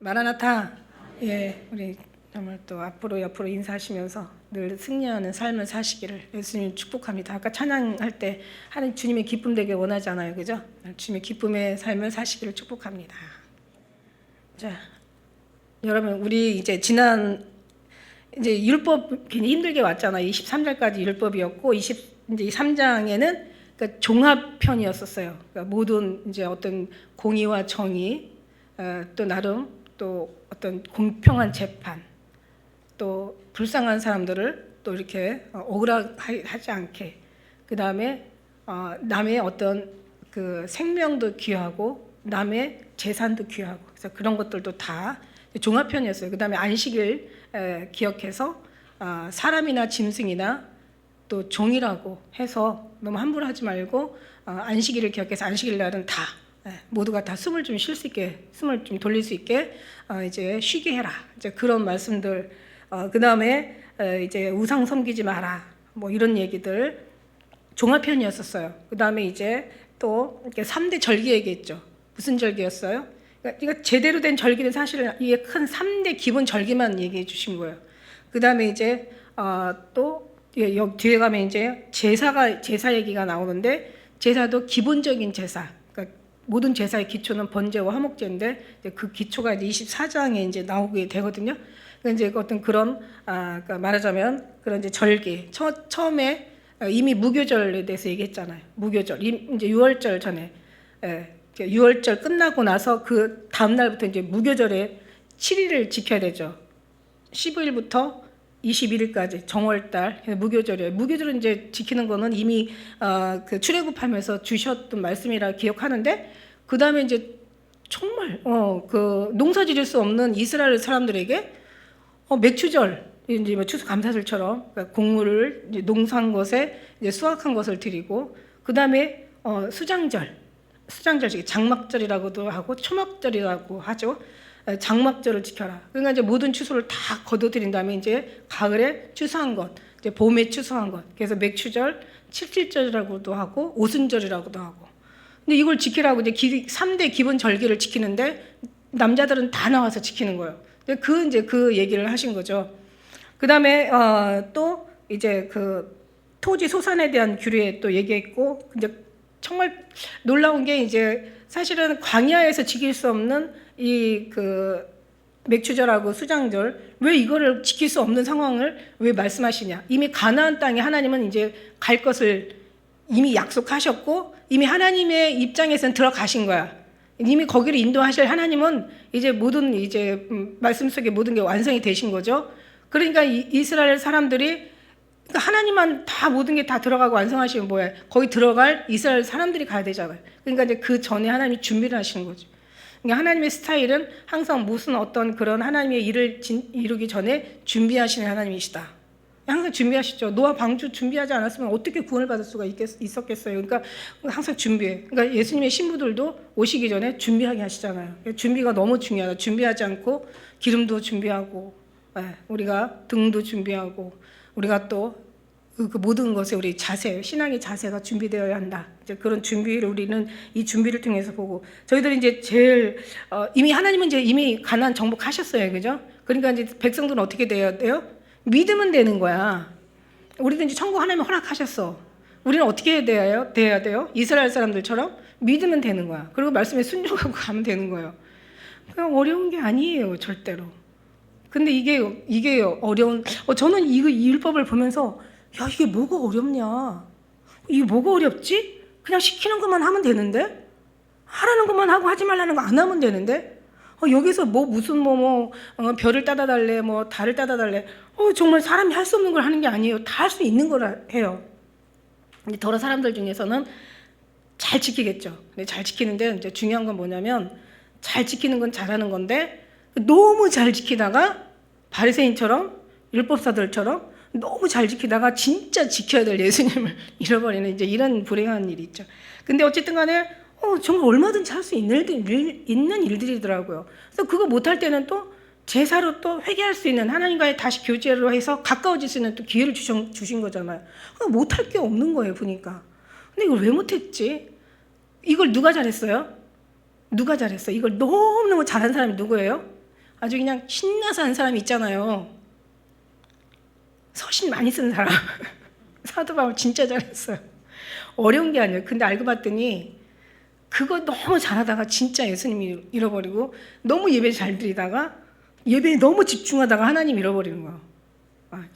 마라나타. 예, 우리 정말 또 앞으로 인사하시면서 늘 승리하는 삶을 사시기를 예수님 축복합니다. 아까 찬양할 때 하나님 주님의 기쁨 되게 원하잖아요, 그죠? 주님의 기쁨의 삶을 사시기를 축복합니다. 자, 여러분 우리 이제 지난 이제 율법 굉장히 힘들게 왔잖아요. 23장까지 율법이었고 이제 3장에는 그러니까 종합편이었었어요. 그러니까 모든 이제 어떤 공의와 정의, 또 나름 또 어떤 공평한 재판, 또 불쌍한 사람들을 또 이렇게 억울하지 않게, 그 다음에 남의 어떤 그 생명도 귀하고 남의 재산도 귀하고, 그래서 그런 것들도 다 종합편이었어요. 그 다음에 안식일 기억해서 사람이나 짐승이나 또 종이라고 해서 너무 함부로 하지 말고 안식일을 기억해서 안식일 날은 다 모두가 다 숨을 좀 쉴 수 있게, 숨을 좀 돌릴 수 있게 이제 쉬게 해라. 이제 그런 말씀들. 그 다음에 이제 우상 섬기지 마라. 뭐 이런 얘기들 종합편이었었어요. 그 다음에 이제 또 이렇게 3대 절기 얘기했죠. 무슨 절기였어요? 그러니까 제대로 된 절기는 사실은 이게 큰 3대 기본 절기만 얘기해 주신 거예요. 그 다음에 이제 또 뒤에 가면 이제 제사 얘기가 나오는데, 제사도 기본적인 제사. 그러니까 모든 제사의 기초는 번제와 화목제인데 그 기초가 이제 24장에 이제 나오게 되거든요. 그러니까 이제 어떤 그런 그러니까 말하자면 그런 이제 절기. 처음에 이미 무교절에 대해서 얘기했잖아요. 무교절. 이제 6월절 전에 6월절 끝나고 나서 그 다음 날부터 이제 무교절에 7일을 지켜야 되죠. 15일부터 21일까지 정월달 무교절이에요. 무교절은 이제 지키는 거는 이미 그 출애굽하면서 주셨던 말씀이라 기억하는데, 그 다음에 이제 정말 그 농사지을 수 없는 이스라엘 사람들에게 맥추절, 이제 뭐 추수감사절처럼 그러니까 곡물을 이제 농사한 것에 이제 수확한 것을 드리고, 그 다음에 수장절, 장막절이라고도 하고 초막절이라고 하죠. 장막절을 지켜라. 그러니까 이제 모든 추수를 다 거둬들인 다음에 이제 가을에 추수한 것, 이제 봄에 추수한 것. 그래서 맥추절, 칠칠절이라고도 하고 오순절이라고도 하고. 근데 이걸 지키라고 이제 3대 기본 절기를 지키는데 남자들은 다 나와서 지키는 거예요. 이제 그 얘기를 하신 거죠. 그 다음에 또 이제 그 토지 소산에 대한 규례 또 얘기했고, 이제 정말 놀라운 게 이제 사실은 광야에서 지킬 수 없는 이 그 맥추절하고 수장절, 왜 이거를 지킬 수 없는 상황을 왜 말씀하시냐? 이미 가나안 땅에 하나님은 이제 갈 것을 이미 약속하셨고, 이미 하나님의 입장에서는 들어가신 거야. 이미 거기를 인도하실 하나님은 이제 모든 이제 말씀 속에 모든 게 완성이 되신 거죠. 그러니까 이스라엘 사람들이, 그러니까 하나님만 다 모든 게 다 들어가고 완성하시면 뭐야? 거기 들어갈 이스라엘 사람들이 가야 되잖아요. 그러니까 이제 그 전에 하나님이 준비를 하시는 거죠. 그러니까 하나님의 스타일은 항상 무슨 어떤 그런 하나님의 일을 이루기 전에 준비하시는 하나님이시다. 항상 준비하시죠. 노아 방주 준비하지 않았으면 어떻게 구원을 받을 수가 있었겠어요. 그러니까 항상 준비해. 그러니까 예수님의 신부들도 오시기 전에 준비하게 하시잖아요. 준비가 너무 중요하다. 준비하지 않고 기름도 준비하고, 우리가 등도 준비하고, 우리가 또 그 모든 것에 우리 자세, 신앙의 자세가 준비되어야 한다. 이제 그런 준비를 우리는 이 준비를 통해서 보고, 저희들이 이제 제일 이미 하나님은 이제 이미 가나안 정복하셨어요, 그죠? 그러니까 이제 백성들은 어떻게 돼야 돼요? 믿으면 되는 거야. 우리도 이제 천국 하나님이 허락하셨어. 우리는 어떻게 돼야 돼요? 이스라엘 사람들처럼 믿으면 되는 거야. 그리고 말씀에 순종하고 가면 되는 거예요. 그냥 어려운 게 아니에요, 절대로. 근데 이게 어려운. 저는 이 율법을 보면서 야, 이게 뭐가 어렵냐? 이게 뭐가 어렵지? 그냥 시키는 것만 하면 되는데? 하라는 것만 하고 하지 말라는 거 안 하면 되는데? 여기서 무슨 별을 따다 달래, 달을 따다 달래. 정말 사람이 할 수 없는 걸 하는 게 아니에요. 다 할 수 있는 거라 해요. 근데 더러 사람들 중에서는 잘 지키겠죠. 근데 잘 지키는데 이제 중요한 건 뭐냐면, 잘 지키는 건 잘하는 건데 너무 잘 지키다가 바리새인처럼 율법사들처럼 너무 잘 지키다가 진짜 지켜야 될 예수님을 잃어버리는 이제 이런 불행한 일이 있죠. 근데 어쨌든 간에 정말 얼마든지 할 수 있는 일들이더라고요. 그래서 그거 못할 때는 또 제사로 또 회개할 수 있는, 하나님과의 다시 교제로 해서 가까워질 수 있는 또 기회를 주신 거잖아요. 못할 게 없는 거예요, 보니까. 근데 이걸 왜 못했지? 이걸 누가 잘했어요? 누가 잘했어? 이걸 너무너무 잘한 사람이 누구예요? 아주 그냥 신나서 하는 사람이 있잖아요. 서신 많이 쓰는 사람. 사도바울 진짜 잘했어요. 어려운 게 아니에요. 근데 알고 봤더니 그거 너무 잘하다가 진짜 예수님이 잃어버리고, 너무 예배 잘 드리다가 예배에 너무 집중하다가 하나님 잃어버리는 거예요.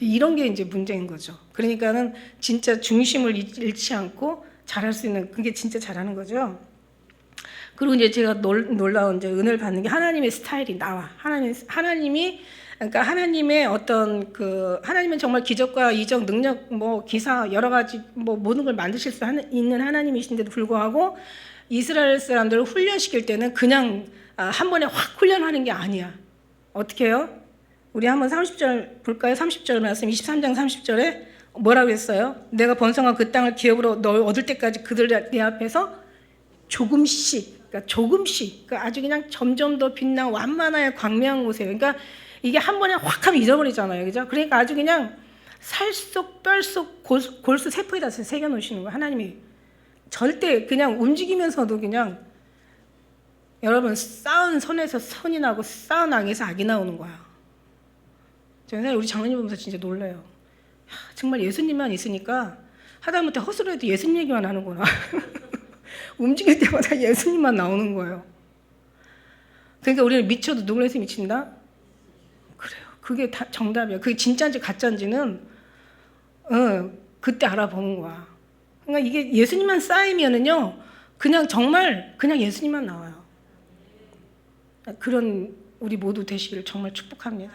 이런 게 이제 문제인 거죠. 그러니까는 진짜 중심을 잃지 않고 잘할 수 있는, 그게 진짜 잘하는 거죠. 그리고 이제 제가 놀라운 이제 은혜를 받는 게 하나님의 스타일이 나와. 하나님이 그러니까 하나님의 어떤 하나님은 정말 기적과 이적, 능력, 뭐 기사 여러 가지 뭐 모든 걸 만드실 수 있는 하나님이신데도 불구하고 이스라엘 사람들을 훈련시킬 때는 그냥 한 번에 확 훈련하는 게 아니야. 어떻게 해요? 우리 한번 30절 볼까요? 30절 말씀 23장 30절에 뭐라고 했어요? 내가 번성한 그 땅을 기업으로 너 얻을 때까지 그들 내 앞에서 조금씩, 그러니까 아주 그냥 점점 더 빛나고 완만하여 광명한 곳이에요. 그러니까 이게 한 번에 확 하면 잊어버리잖아요. 그죠? 그러니까 아주 그냥 살속, 뼈속, 골수, 세포에다 새겨 놓으시는 거예요. 하나님이. 절대 그냥 움직이면서도 그냥, 여러분, 쌓은 선에서 선이 나고 쌓은 악에서 악이 나오는 거야. 저는 우리 장로님 보면서 진짜 놀라요. 정말 예수님만 있으니까 하다못해 헛소리해도 예수님 얘기만 하는구나. 움직일 때마다 예수님만 나오는 거예요. 그러니까 우리는 미쳐도 누구를 해서 미친다? 그래요. 그게 다 정답이에요. 그게 진짜인지 가짜인지는 그때 알아보는 거야. 그러니까 이게 예수님만 쌓이면은요, 그냥 정말 그냥 예수님만 나와요. 그런 우리 모두 되시기를 정말 축복합니다.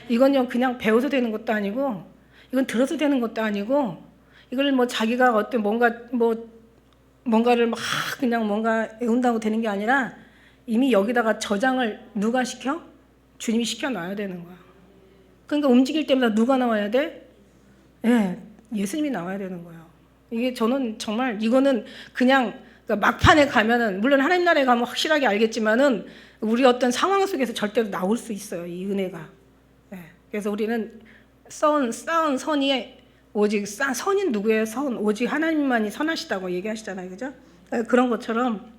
이건요 그냥 배워서 되는 것도 아니고, 이건 들어서 되는 것도 아니고, 이걸 뭐 자기가 어떤 뭔가를 막 그냥 뭔가 외운다고 되는 게 아니라 이미 여기다가 저장을 누가 시켜? 주님이 시켜놔야 되는 거야. 그러니까 움직일 때마다 누가 나와야 돼? 예수님이 나와야 되는 거예요. 이게 저는 정말 이거는 그냥 막판에 가면은, 물론 하나님 나라에 가면 확실하게 알겠지만은 우리 어떤 상황 속에서 절대로 나올 수 있어요, 이 은혜가. 그래서 우리는 쌓은 선이 오직 선인 누구예요? 오직 하나님만이 선하시다고 얘기하시잖아요, 그죠? 그런 것처럼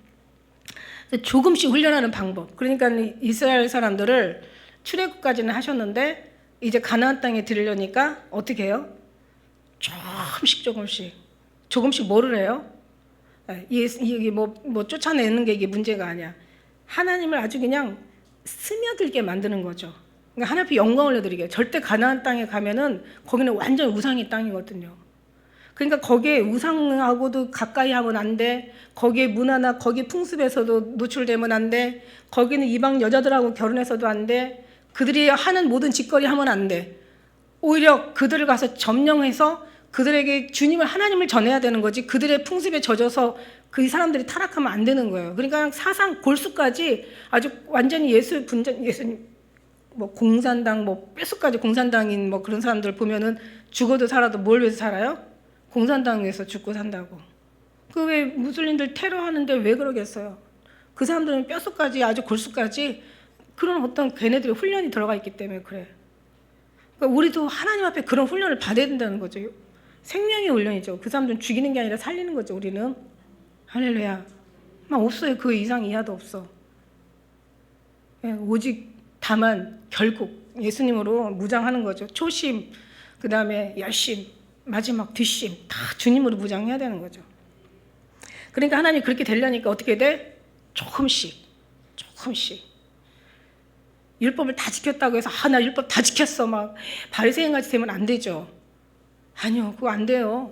조금씩 훈련하는 방법. 그러니까 이스라엘 사람들을 출애굽까지는 하셨는데 이제 가나안 땅에 들으려니까 어떻게 해요? 조금씩 뭐를 해요? 이게 뭐 쫓아내는 게 이게 문제가 아니야. 하나님을 아주 그냥 스며들게 만드는 거죠. 그러니까 하나님 앞에 영광을 올려드리게. 절대 가나안 땅에 가면은 거기는 완전 우상의 땅이거든요. 그러니까 거기에 우상하고도 가까이 하면 안 돼. 거기에 문화나 거기 풍습에서도 노출되면 안 돼. 거기는 이방 여자들하고 결혼해서도 안 돼. 그들이 하는 모든 짓거리 하면 안 돼. 오히려 그들을 가서 점령해서 그들에게 주님을, 하나님을 전해야 되는 거지. 그들의 풍습에 젖어서 그 사람들이 타락하면 안 되는 거예요. 그러니까 사상 골수까지 아주 완전히 예수님 뭐 공산당, 뭐 뼛속까지 공산당인 뭐 그런 사람들 보면은 죽어도 살아도 뭘 위해서 살아요? 공산당에서 죽고 산다고. 그 왜 무슬림들 테러하는데 왜 그러겠어요? 그 사람들은 뼛속까지 아주 골수까지 그런 어떤 걔네들의 훈련이 들어가 있기 때문에 그래. 그러니까 우리도 하나님 앞에 그런 훈련을 받아야 된다는 거죠. 생명의 훈련이죠. 그 사람들은 죽이는 게 아니라 살리는 거죠. 우리는. 할렐루야. 막 없어요. 그 이상 이하도 없어. 오직 다만 결국 예수님으로 무장하는 거죠. 초심, 그 다음에 열심, 마지막 뒷심 다 주님으로 무장해야 되는 거죠. 그러니까 하나님 그렇게 되려니까 어떻게 돼? 조금씩 율법을 다 지켰다고 해서 나 율법 다 지켰어 막 바리새인같이 되면 안 되죠. 아니요, 그거 안 돼요.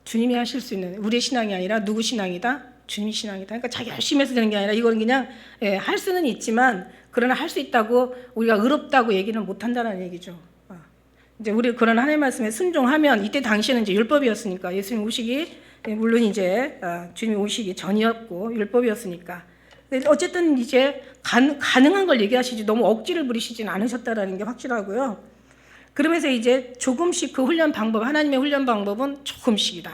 주님이 하실 수 있는, 우리의 신앙이 아니라 누구 신앙이다? 주님의 신앙이다. 그러니까 자기 열심히 해서 되는 게 아니라 이건 그냥 할 수는 있지만, 그러나 할 수 있다고 우리가 의롭다고 얘기는 못 한다는 얘기죠. 이제 우리 그런 하나님의 말씀에 순종하면, 이때 당시에는 이제 율법이었으니까, 예수님 오시기 물론 이제 주님이 오시기 전이었고 율법이었으니까, 어쨌든 이제 가능한 걸 얘기하시지 너무 억지를 부리시진 않으셨다라는 게 확실하고요. 그러면서 이제 조금씩 그 훈련 방법, 하나님의 훈련 방법은 조금씩이다.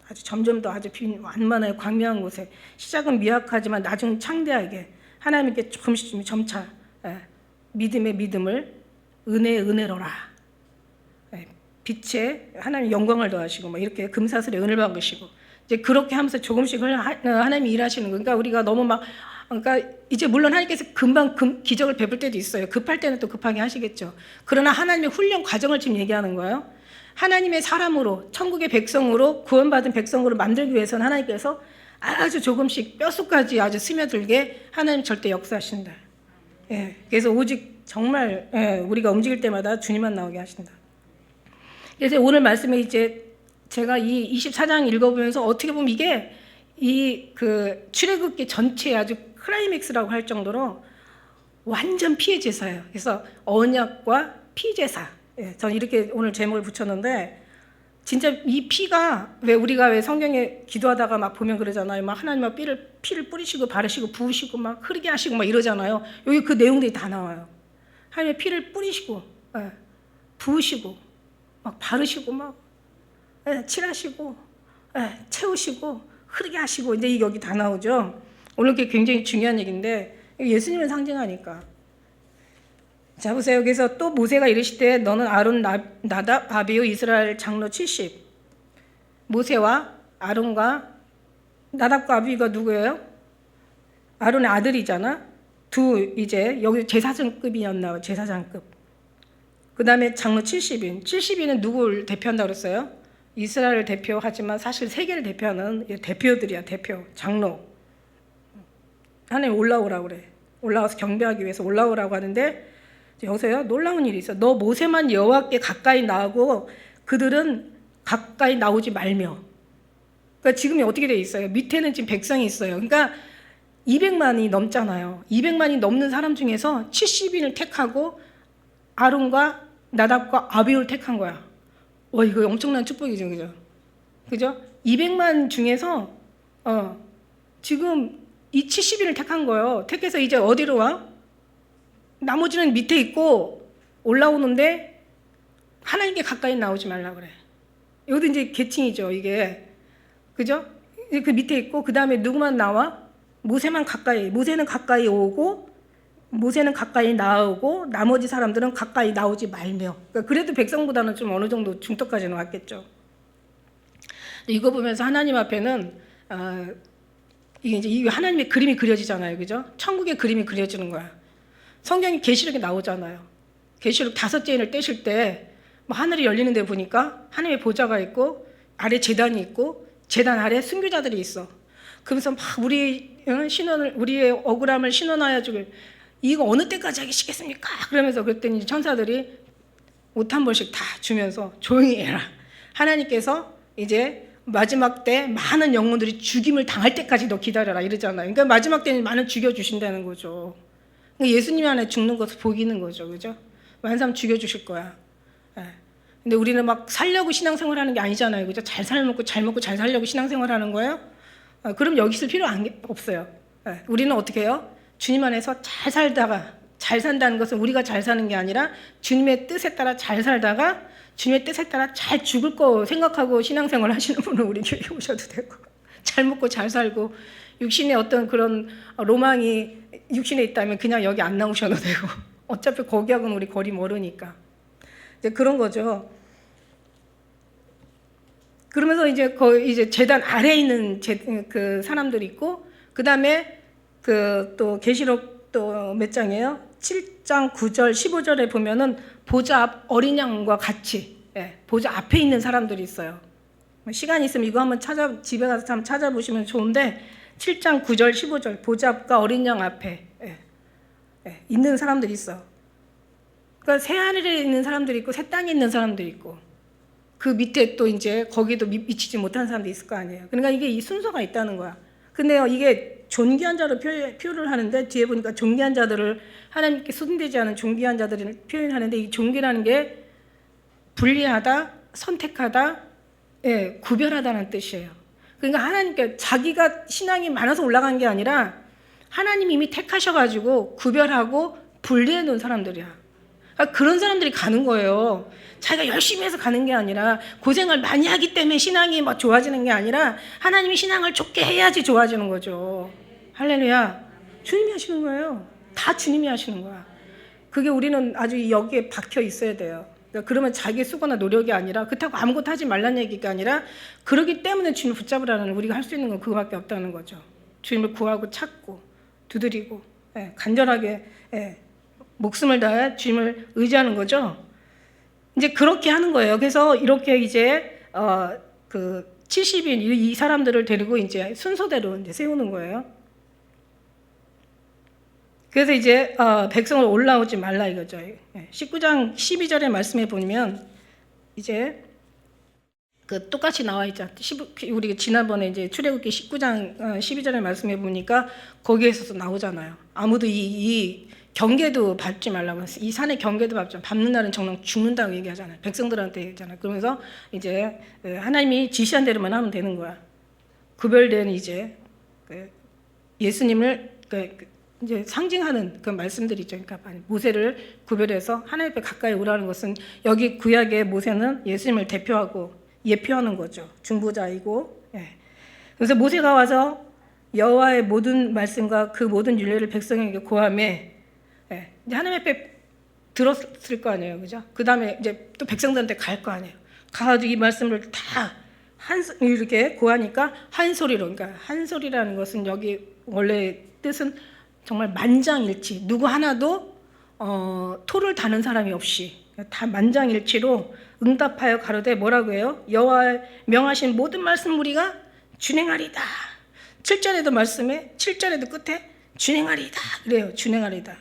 아주 점점 더 아주 완만하게 광명한 곳에, 시작은 미약하지만 나중은 창대하게 하나님께 조금씩 점차 믿음의 믿음을, 은혜의 은혜로라, 빛에 하나님 영광을 더하시고 뭐 이렇게 금사슬에 은을 박으시고, 이제 그렇게 하면서 조금씩 하나님이 일하시는 거. 그러니까 우리가 너무 막 그러니까 이제 물론 하나님께서 금방 기적을 베풀 때도 있어요. 급할 때는 또 급하게 하시겠죠. 그러나 하나님의 훈련 과정을 지금 얘기하는 거예요. 하나님의 사람으로, 천국의 백성으로, 구원받은 백성으로 만들기 위해서는 하나님께서 아주 조금씩 뼛속까지 아주 스며들게 하나님 절대 역사하신다. 예, 그래서 오직 정말 우리가 움직일 때마다 주님만 나오게 하신다. 그래서 오늘 말씀에 이제 제가 이 24장 읽어보면서 어떻게 보면 이게 이 그 출애굽기 전체의 아주 클라이맥스라고 할 정도로 완전 피의 제사예요. 그래서 언약과 피제사. 예, 저는 이렇게 오늘 제목을 붙였는데 진짜 이 피가 우리가 왜 성경에 기도하다가 막 보면 그러잖아요. 막 하나님 막 피를 뿌리시고 바르시고 부으시고 막 흐르게 하시고 막 이러잖아요. 여기 그 내용들이 다 나와요. 하나님의 피를 뿌리시고 부으시고 막 바르시고 막 칠하시고 채우시고 흐르게 하시고 이제 여기 다 나오죠. 오늘 그게 굉장히 중요한 얘기인데 예수님을 상징하니까. 자 보세요. 그래서 또 모세가 이르시되 너는 아론 나답 아비후 이스라엘 장로 70. 모세와 아론과 나답과 아비가 누구예요? 아론의 아들이잖아. 이제 여기 제사장급이었나 제사장급. 그 다음에 장로 70인. 70인은 누구를 대표한다고 그랬어요? 이스라엘을 대표하지만 사실 세계를 대표하는 대표들이야. 대표 장로. 하나님 올라오라고 그래. 올라와서 경배하기 위해서 올라오라고 하는데 여기서요 놀라운 일이 있어. 너 모세만 여호와께 가까이 나오고 그들은 가까이 나오지 말며. 그러니까 지금 어떻게 돼 있어요? 밑에는 지금 백성이 있어요. 그러니까 200만이 넘잖아요. 200만이 넘는 사람 중에서 70인을 택하고 아론과 나답과 아비후를 택한 거야. 와 이거 엄청난 축복이죠, 그죠? 그죠? 200만 중에서 지금 이 70인을 택한 거예요. 택해서 이제 어디로 와? 나머지는 밑에 있고 올라오는데 하나님께 가까이 나오지 말라 그래. 이것도 이제 계층이죠, 이게. 그죠? 그 밑에 있고 그 다음에 누구만 나와? 모세는 가까이 오고 모세는 가까이 나오고 나머지 사람들은 가까이 나오지 말며. 그러니까 그래도 백성보다는 좀 어느 정도 중턱까지는 왔겠죠. 이거 보면서 하나님 앞에는 이게 하나님의 그림이 그려지잖아요, 그죠? 천국의 그림이 그려지는 거야. 성경이 계시록에 나오잖아요. 계시록 5째인을 떼실 때 뭐 하늘이 열리는 데 보니까 하나님의 보좌가 있고 아래 제단이 있고 제단 아래 순교자들이 있어. 그러면서 막 우리의 억울함을 신원하여 주길 이거 어느 때까지 하기 싫겠습니까? 그러면서 그랬더니 천사들이 옷 한 벌씩 다 주면서 조용히 해라. 하나님께서 이제 마지막 때 많은 영혼들이 죽임을 당할 때까지 너 기다려라 이러잖아요. 그러니까 마지막 때는 많은 죽여주신다는 거죠. 예수님 안에 죽는 것을 보기는 거죠. 그죠? 많은 사람 죽여주실 거야. 근데 우리는 막 살려고 신앙생활 하는 게 아니잖아요. 그죠? 잘 먹고 잘 살려고 신앙생활 하는 거예요? 그럼 여기 있을 필요 없어요. 우리는 어떻게 해요? 주님 안에서 잘 살다가 잘 산다는 것은 우리가 잘 사는 게 아니라 주님의 뜻에 따라 잘 살다가 주님의 뜻에 따라 잘 죽을 거 생각하고 신앙생활 하시는 분은 우리 교회에 오셔도 되고 잘 먹고 잘 살고 육신의 어떤 그런 로망이 육신에 있다면 그냥 여기 안 나오셔도 되고 어차피 거기하고는 우리 거리 멀으니까 이제 그런 거죠. 그러면서 이제 제단 아래에 있는 그 사람들이 있고 그 다음에 또 계시록 또 몇 장이에요? 7장 9절 15절에 보면은 보좌 앞 어린 양과 같이 보좌 앞에 있는 사람들이 있어요. 시간이 있으면 이거 한번 집에 가서 한번 찾아보시면 좋은데 7장 9절 15절 보좌 앞과 어린 양 앞에 있는 사람들이 있어. 그러니까 새 하늘에 있는 사람들이 있고 새 땅에 있는 사람들이 있고 그 밑에 또 이제 거기도 미치지 못한 사람도 있을 거 아니에요. 그러니까 이게 이 순서가 있다는 거야. 근데요 이게 존귀한 자로 표현을 하는데 뒤에 보니까 존귀한 자들을 하나님께 소진되지 않은 존귀한 자들을 표현하는데 이 존귀라는 게 분리하다, 선택하다, 구별하다는 뜻이에요. 그러니까 하나님께 자기가 신앙이 많아서 올라간 게 아니라 하나님이 이미 택하셔가지고 구별하고 분리해 놓은 사람들이야. 그러니까 그런 사람들이 가는 거예요. 자기가 열심히 해서 가는 게 아니라 고생을 많이 하기 때문에 신앙이 막 좋아지는 게 아니라 하나님이 신앙을 좋게 해야지 좋아지는 거죠. 할렐루야. 주님이 하시는 거예요. 다 주님이 하시는 거야. 그게 우리는 아주 여기에 박혀 있어야 돼요. 그러면 자기 수고나 노력이 아니라 그렇다고 아무것도 하지 말라는 얘기가 아니라 그러기 때문에 주님을 붙잡으라는 우리가 할 수 있는 건 그거밖에 없다는 거죠. 주님을 구하고 찾고 두드리고 간절하게 목숨을 다해 주님을 의지하는 거죠. 이제 그렇게 하는 거예요. 그래서 이렇게 이제 그 70인 이 사람들을 데리고 이제 순서대로 이제 세우는 거예요. 그래서 이제 백성을 올라오지 말라 이거죠. 19장 12절의 말씀에 보면 이제 그 똑같이 나와 있죠. 우리 지난번에 이제 출애굽기 19장 12절의 말씀에 보니까 거기에서도 나오잖아요. 아무도 이 경계도 밟지 말라고 했어요. 이 산의 경계도 밟지 말라. 밟는 날은 정말 죽는다고 얘기하잖아요. 백성들한테 얘기하잖아요. 그러면서 이제 하나님이 지시한 대로만 하면 되는 거야. 구별된 이제 예수님을 이제 상징하는 그 말씀들이 있죠. 그러니까 모세를 구별해서 하나님 앞에 가까이 오라는 것은 여기 구약의 모세는 예수님을 대표하고 예표하는 거죠. 중보자이고. 그래서 모세가 와서 여호와의 모든 말씀과 그 모든 율례를 백성에게 고하매 이제 하나님 앞에 들었을 거 아니에요, 그죠? 그 다음에 이제 또 백성들한테 갈 거 아니에요. 가가지고 이 말씀을 다 이렇게 고하니까 한 소리로, 그러니까 한 소리라는 것은 여기 원래 뜻은 정말 만장일치, 누구 하나도 토를 다는 사람이 없이 다 만장일치로 응답하여 가로되 뭐라고 해요? 여호와 명하신 모든 말씀 우리가 준행하리다. 7절에도 말씀에 7절에도 끝에 준행하리다 그래요. 준행하리다.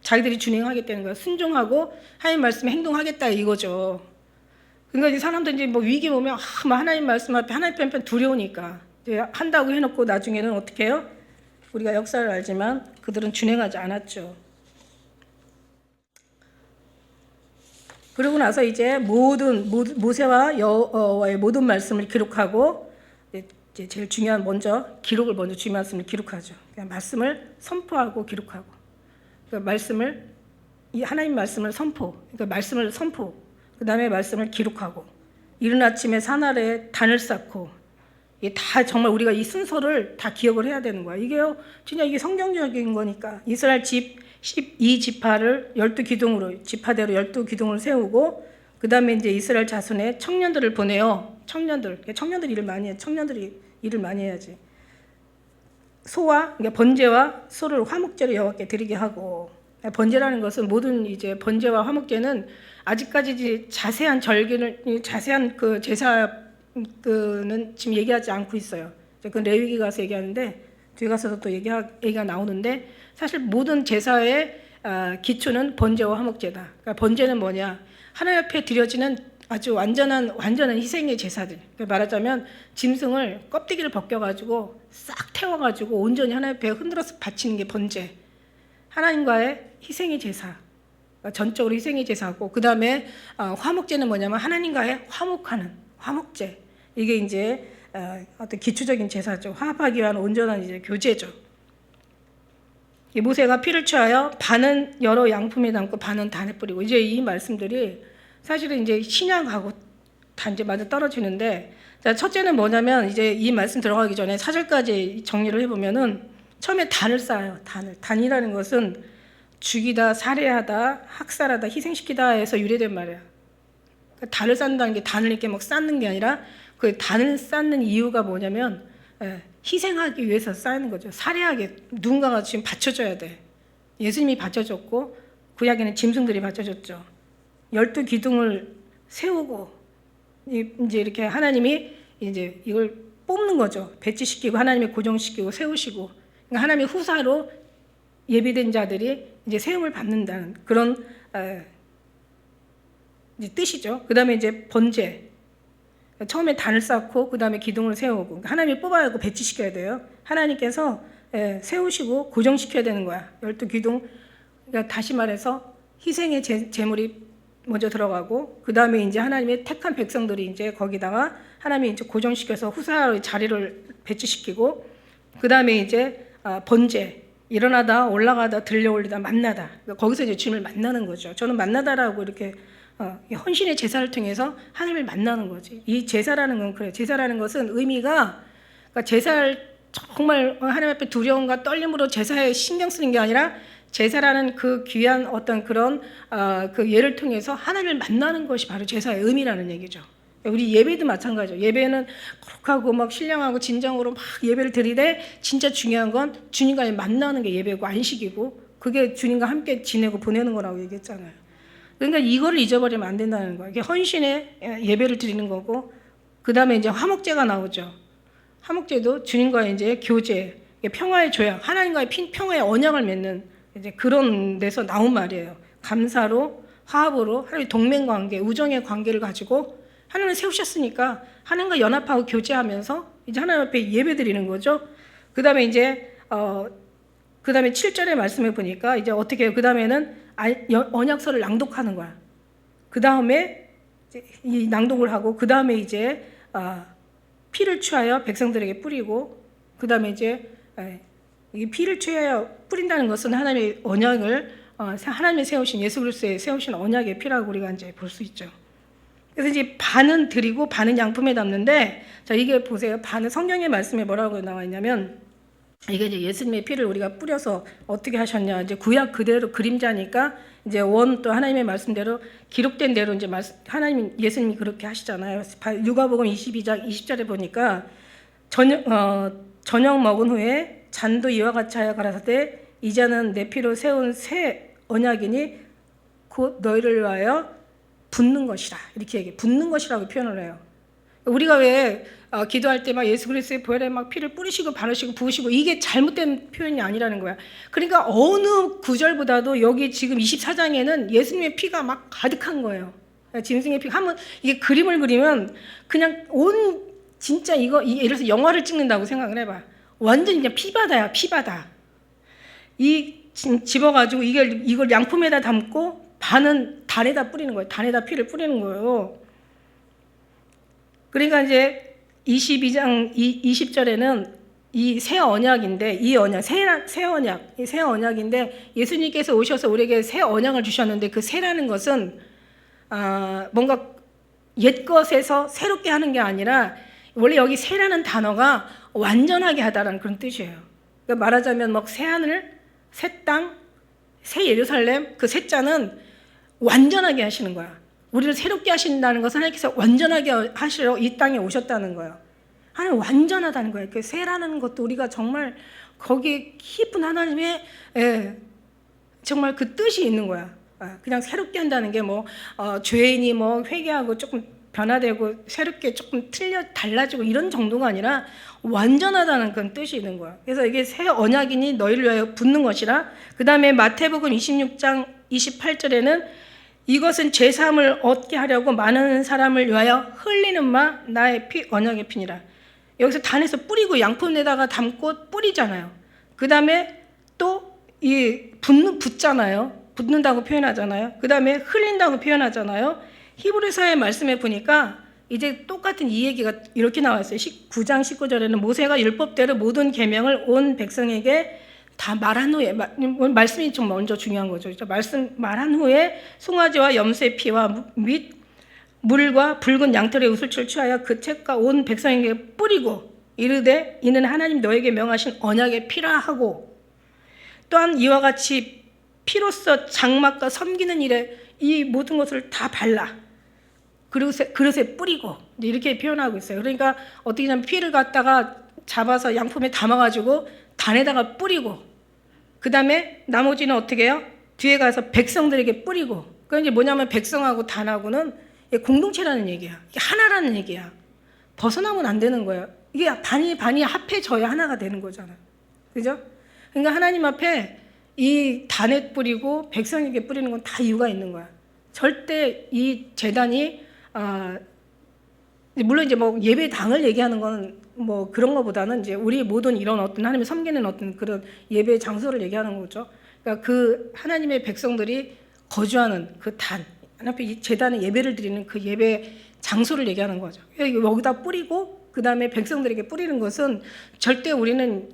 자기들이 준행하겠다는 거예요. 순종하고 하나님 말씀에 행동하겠다 이거죠. 그러니까 이 사람들 이제 뭐 위기 오면 하나님 말씀 앞에 하나님 편편 두려우니까 이제 한다고 해놓고 나중에는 어떻게 해요? 우리가 역사를 알지만 그들은 준행하지 않았죠. 그러고 나서 이제 모세와 여호와의 모든 말씀을 기록하고 이제 제일 중요한 기록을 먼저 주의 말씀을 기록하죠. 그러니까 말씀을 선포하고 기록하고 그러니까 말씀을 이 하나님 말씀을 그러니까 말씀을 선포 그다음에 말씀을 기록하고 이른 아침에 산 아래에 단을 쌓고 이게 다 정말 우리가 이 순서를 다 기억을 해야 되는 거야. 이게요 진짜 이게 성경적인 거니까 이스라엘 집 12지파를 12기둥으로 지파대로 12기둥을 세우고 그 다음에 이제 이스라엘 자손의 청년들을 보내요. 청년들이 일을 많이 해. 청년들이 일을 많이 해야지. 그러니까 번제와 소를 화목제로 여호와께 드리게 하고 번제라는 것은 모든 이제 번제와 화목제는 아직까지 자세한 자세한 그 제사는 지금 얘기하지 않고 있어요. 그 레위기 가서 얘기하는데 뒤에 가서도 또 얘기가 나오는데 사실 모든 제사의 기초는 번제와 화목제다. 그러니까 번제는 뭐냐? 하나님 앞에 드려지는 아주 완전한 희생의 제사들. 그러니까 말하자면 짐승을 껍데기를 벗겨가지고 싹 태워가지고 온전히 하나님 앞에 흔들어서 바치는 게 번제. 하나님과의 희생의 제사. 그러니까 전적으로 희생의 제사고 그 다음에 화목제는 뭐냐면 하나님과의 화목하는 화목제. 이게 이제 어떤 기초적인 제사죠. 화합하기 위한 온전한 이제 교제죠. 모세가 피를 취하여 반은 여러 양품에 담고 반은 단에 뿌리고 이제 이 말씀들이 사실은 이제 신약하고 다 이제 맞아 떨어지는데 자, 첫째는 뭐냐면 이제 이 말씀 들어가기 전에 4절까지 정리를 해보면은 처음에 단을 쌓아요. 단이라는 것은 죽이다, 살해하다, 학살하다, 희생시키다 해서 유래된 말이야. 그러니까 단을 쌓는다는 게 단을 이렇게 막 쌓는 게 아니라 그 단을 쌓는 이유가 뭐냐면 희생하기 위해서 쌓이는 거죠. 살해하게 누군가가 지금 바쳐줘야 돼. 예수님이 바쳐줬고 구약에는 짐승들이 바쳐줬죠. 12기둥을 세우고 이제 이렇게 하나님이 이제 이걸 뽑는 거죠. 배치시키고 하나님이 고정시키고 세우시고 그러니까 하나님의 후사로 예비된 자들이 이제 세움을 받는다는 그런 이제 뜻이죠. 그 다음에 이제 번제. 처음에 단을 쌓고 그 다음에 기둥을 세우고 하나님이 뽑아야 하고 배치시켜야 돼요. 하나님께서 세우시고 고정시켜야 되는 거야. 12기둥. 그러니까 다시 말해서 희생의 제물이 먼저 들어가고 그 다음에 이제 하나님의 택한 백성들이 이제 거기다가 하나님이 이제 고정시켜서 후사의 자리를 배치시키고 그 다음에 이제 번제. 일어나다 올라가다 들려올리다 만나다. 그러니까 거기서 이제 주님을 만나는 거죠. 저는 만나다라고 이렇게 헌신의 제사를 통해서 하나님을 만나는 거지. 이 제사라는 건 그래. 제사라는 것은 의미가 그러니까 제사를 정말 하나님 앞에 두려움과 떨림으로 제사에 신경 쓰는 게 아니라 제사라는 그 귀한 어떤 그런 그 예를 통해서 하나님을 만나는 것이 바로 제사의 의미라는 얘기죠. 우리 예배도 마찬가지죠. 예배는 거룩하고 막 신령하고 진정으로 막 예배를 드리되 진짜 중요한 건 주님과 만나는 게 예배고 안식이고 그게 주님과 함께 지내고 보내는 거라고 얘기했잖아요. 그러니까 이거를 잊어버리면 안 된다는 거예요. 이게 헌신의 예배를 드리는 거고 그 다음에 이제 화목제가 나오죠. 화목제도 주님과 이제 교제, 평화의 조약, 하나님과의 평화의 언약을 맺는 이제 그런 데서 나온 말이에요. 감사로, 화합으로, 하나님의 동맹 관계, 우정의 관계를 가지고 하나님을 세우셨으니까 하나님과 연합하고 교제하면서 이제 하나님 앞에 예배 드리는 거죠. 그 다음에 이제, 그 다음에 7절의 말씀을 보니까 이제 어떻게 해요? 그 다음에는 언약서를 낭독하는 거야. 그 다음에 이 낭독을 하고, 그 다음에 이제, 피를 취하여 백성들에게 뿌리고, 그 다음에 이제, 이 피를 취하여 뿌린다는 것은 하나님의 언약을, 하나님이 세우신 예수 그리스도의 세우신 언약의 피라고 우리가 이제 볼 수 있죠. 그래서 이제 반은 드리고 반은 양품에 담는데, 자, 이게 보세요. 반은 성경의 말씀에 뭐라고 나와 있냐면, 이게 이제 예수님의 피를 우리가 뿌려서 어떻게 하셨냐. 이제 구약 그대로 그림자니까, 이제 또 하나님의 말씀대로 기록된 대로 이제 예수님이 그렇게 하시잖아요. 누가복음 22장 20절에 보니까, 저녁 먹은 후에 잔도 이와 같이 하여 가라사대 이제는 내 피로 세운 새 언약이니 곧 너희를 위하여 붓는 것이라. 이렇게 얘기해. 붓는 것이라고 표현을 해요. 우리가 왜 기도할 때 막 예수 그리스도의 보혈에 막 피를 뿌리시고 바르시고 부으시고 이게 잘못된 표현이 아니라는 거야. 그러니까 어느 구절보다도 여기 지금 24장에는 예수님의 피가 막 가득한 거예요. 짐승의 피가 한번 이게 그림을 그리면 그냥 진짜 이거 예를 들어서 영화를 찍는다고 생각을 해봐. 완전 그냥 피바다야, 피바다. 집어가지고 이걸 양품에다 담고 반은 단에다 뿌리는 거예요. 단에다 피를 뿌리는 거예요. 그러니까 이제 22장 20절에는 이 새 언약인데, 이 언약, 새 언약인데 예수님께서 오셔서 우리에게 새 언약을 주셨는데 그 새라는 것은 뭔가 옛 것에서 새롭게 하는 게 아니라 원래 여기 새라는 단어가 완전하게 하다라는 그런 뜻이에요. 그러니까 말하자면 막 새 하늘, 새 땅, 새 예루살렘, 그 새자는 완전하게 하시는 거야. 우리를 새롭게 하신다는 것은 하나님께서 완전하게 하시러 이 땅에 오셨다는 거예요. 하나님 완전하다는 거예요. 그 새라는 것도 우리가 정말 거기에 깊은 하나님의 정말 그 뜻이 있는 거야. 그냥 새롭게 한다는 게 죄인이 회개하고 조금 변화되고 새롭게 조금 달라지고 이런 정도가 아니라 완전하다는 그런 뜻이 있는 거야. 그래서 이게 새 언약이니 너희를 위하여 붓는 것이라. 그 다음에 마태복음 26장 28절에는 이것은 죄사함을 얻게 하려고 많은 사람을 위하여 흘리는 나의 피 언약의 피니라. 여기서 단에서 뿌리고 양푼에다가 담고 뿌리잖아요. 그 다음에 또 붓잖아요. 붓는다고 표현하잖아요. 그 다음에 흘린다고 표현하잖아요. 히브리서의 말씀에 보니까 이제 똑같은 이 얘기가 이렇게 나와 있어요. 9장 19절에는 모세가 율법대로 모든 계명을 온 백성에게 다 말한 후에, 말씀이 좀 먼저 중요한 거죠. 말한 후에 송아지와 염소의 피와 및 물과 붉은 양털의 우슬초를 취하여 그 책과 온 백성에게 뿌리고 이르되 이는 하나님 너에게 명하신 언약의 피라 하고, 또한 이와 같이 피로써 장막과 섬기는 일에 이 모든 것을 다 발라 그리고 그릇에 뿌리고 이렇게 표현하고 있어요. 그러니까 어떻게 하면 피를 갖다가 잡아서 양품에 담아가지고 단에다가 뿌리고, 그 다음에 나머지는 어떻게 해요? 뒤에 가서 백성들에게 뿌리고. 그러니까 이제 뭐냐면 백성하고 단하고는 공동체라는 얘기야. 이게 하나라는 얘기야. 벗어나면 안 되는 거예요. 이게 반이 합해져야 하나가 되는 거잖아요. 그죠? 그러니까 하나님 앞에 이 단에 뿌리고 백성에게 뿌리는 건 다 이유가 있는 거야. 절대 이 제단이 물론 이제 예배당을 얘기하는 건 그런 거보다는 이제 우리 모든 이런 어떤 하나님을 섬기는 어떤 그런 예배 장소를 얘기하는 거죠. 그러니까 그 하나님의 백성들이 거주하는 그 하나님 이 제단에 예배를 드리는 그 예배 장소를 얘기하는 거죠. 여기다 뿌리고 그 다음에 백성들에게 뿌리는 것은 절대 우리는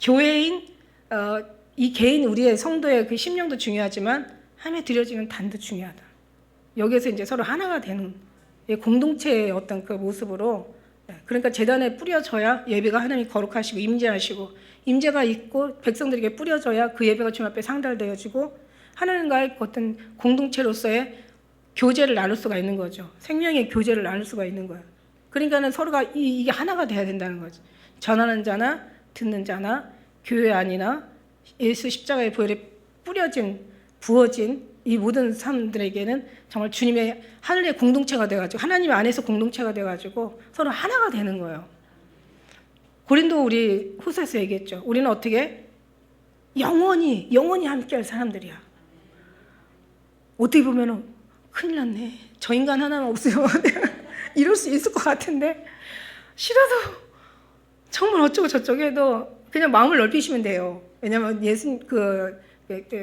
교회인 이 개인 우리의 성도의 그 심령도 중요하지만 하나님에 드려지는 단도 중요하다. 여기에서 이제 서로 하나가 되는 공동체의 어떤 그 모습으로, 그러니까 제단에 뿌려져야 예배가 하나님이 거룩하시고 임재하시고, 임재가 있고 백성들에게 뿌려져야 그 예배가 주님 앞에 상달되어지고 하나님과의 어떤 공동체로서의 교제를 나눌 수가 있는 거죠. 생명의 교제를 나눌 수가 있는 거예요. 그러니까는 서로가 이게 하나가 돼야 된다는 거죠. 전하는 자나 듣는 자나 교회 안이나 예수 십자가의 보혈에 부어진 이 모든 사람들에게는 정말 주님의 하늘의 공동체가 돼가지고 하나님 안에서 공동체가 돼가지고 서로 하나가 되는 거예요. 고린도 우리 후서에서 얘기했죠. 우리는 어떻게 영원히 함께할 사람들이야. 어떻게 보면은 큰일 났네. 저 인간 하나는 없으면 이럴 수 있을 것 같은데 싫어도 정말 어쩌고 저쩌고 해도 그냥 마음을 넓히시면 돼요. 왜냐면 예수님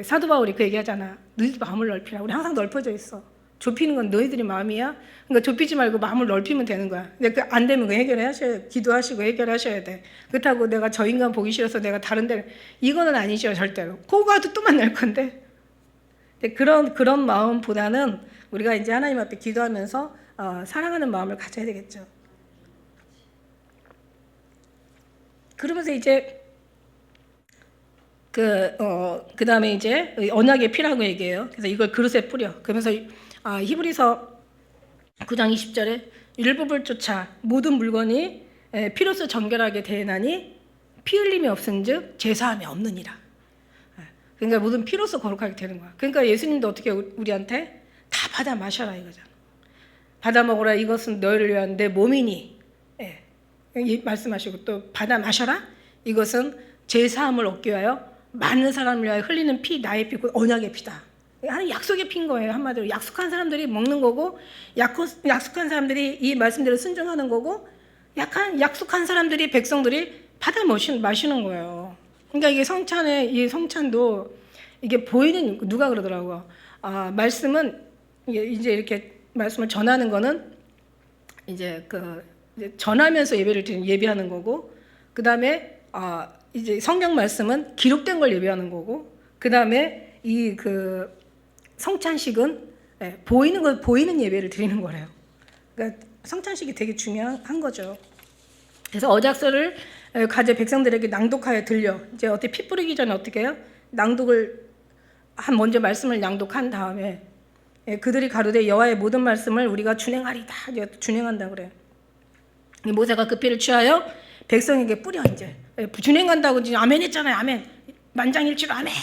사도 바울이 그 얘기하잖아. 너희들 마음을 넓히라. 우리 항상 넓어져 있어. 좁히는 건 너희들이 마음이야. 그러니까 좁히지 말고 마음을 넓히면 되는 거야. 근데 안 되면 그 해결하셔야 기도하시고 해결하셔야 돼. 그렇다고 내가 저 인간 보기 싫어서 내가 다른 데 이거는 아니죠 절대로. 코 가도 또 만날 건데. 그런 마음보다는 우리가 이제 하나님 앞에 기도하면서 사랑하는 마음을 가져야 되겠죠. 그러면서 이제 그 다음에 이제 언약의 피라고 얘기해요. 그래서 이걸 그릇에 뿌려. 그러면서 히브리서 9장 20절에 율법을 쫓아 모든 물건이 피로써 정결하게 대하니 피 흘림이 없은즉 제사함이 없느니라. 그러니까 모든 피로써 거룩하게 되는 거야. 그러니까 예수님도 어떻게 우리한테 다 받아 마셔라 이거잖아. 받아 먹으라 이것은 너희를 위한 내 몸이니. 말씀하시고 또 받아 마셔라 이것은 제사함을 얻기 위하여 많은 사람을 위하여 흘리는 피 나의 피 곧 언약의 피다. 하나님 약속의 피인 거예요. 한마디로 약속한 사람들이 먹는 거고 약속한 사람들이 이 말씀대로 순종하는 거고 약속한 사람들이 백성들이 받아 마시는 거예요. 그러니까 이게 이 성찬도 이게 보이는 누가 그러더라고요. 말씀은 이제 이렇게 말씀을 전하는 거는 이제 이제 전하면서 예배하는 거고 그 다음에 이제 성경 말씀은 기록된 걸 예배하는 거고 그 다음에 성찬식은 보이는 예배를 드리는 거래요. 그러니까 성찬식이 되게 중요한 거죠. 그래서 언약서를 가져 백성들에게 낭독하여 들려. 이제 어떻게 피 뿌리기 전에 어떻게 해요? 먼저 말씀을 낭독한 다음에 그들이 가로되 여호와의 모든 말씀을 우리가 준행하리다. 준행한다 그래요. 모세가 그 피를 취하여 백성에게 뿌려 이제 준행한다고 이제 아멘 했잖아요. 아멘. 만장일치로 아멘.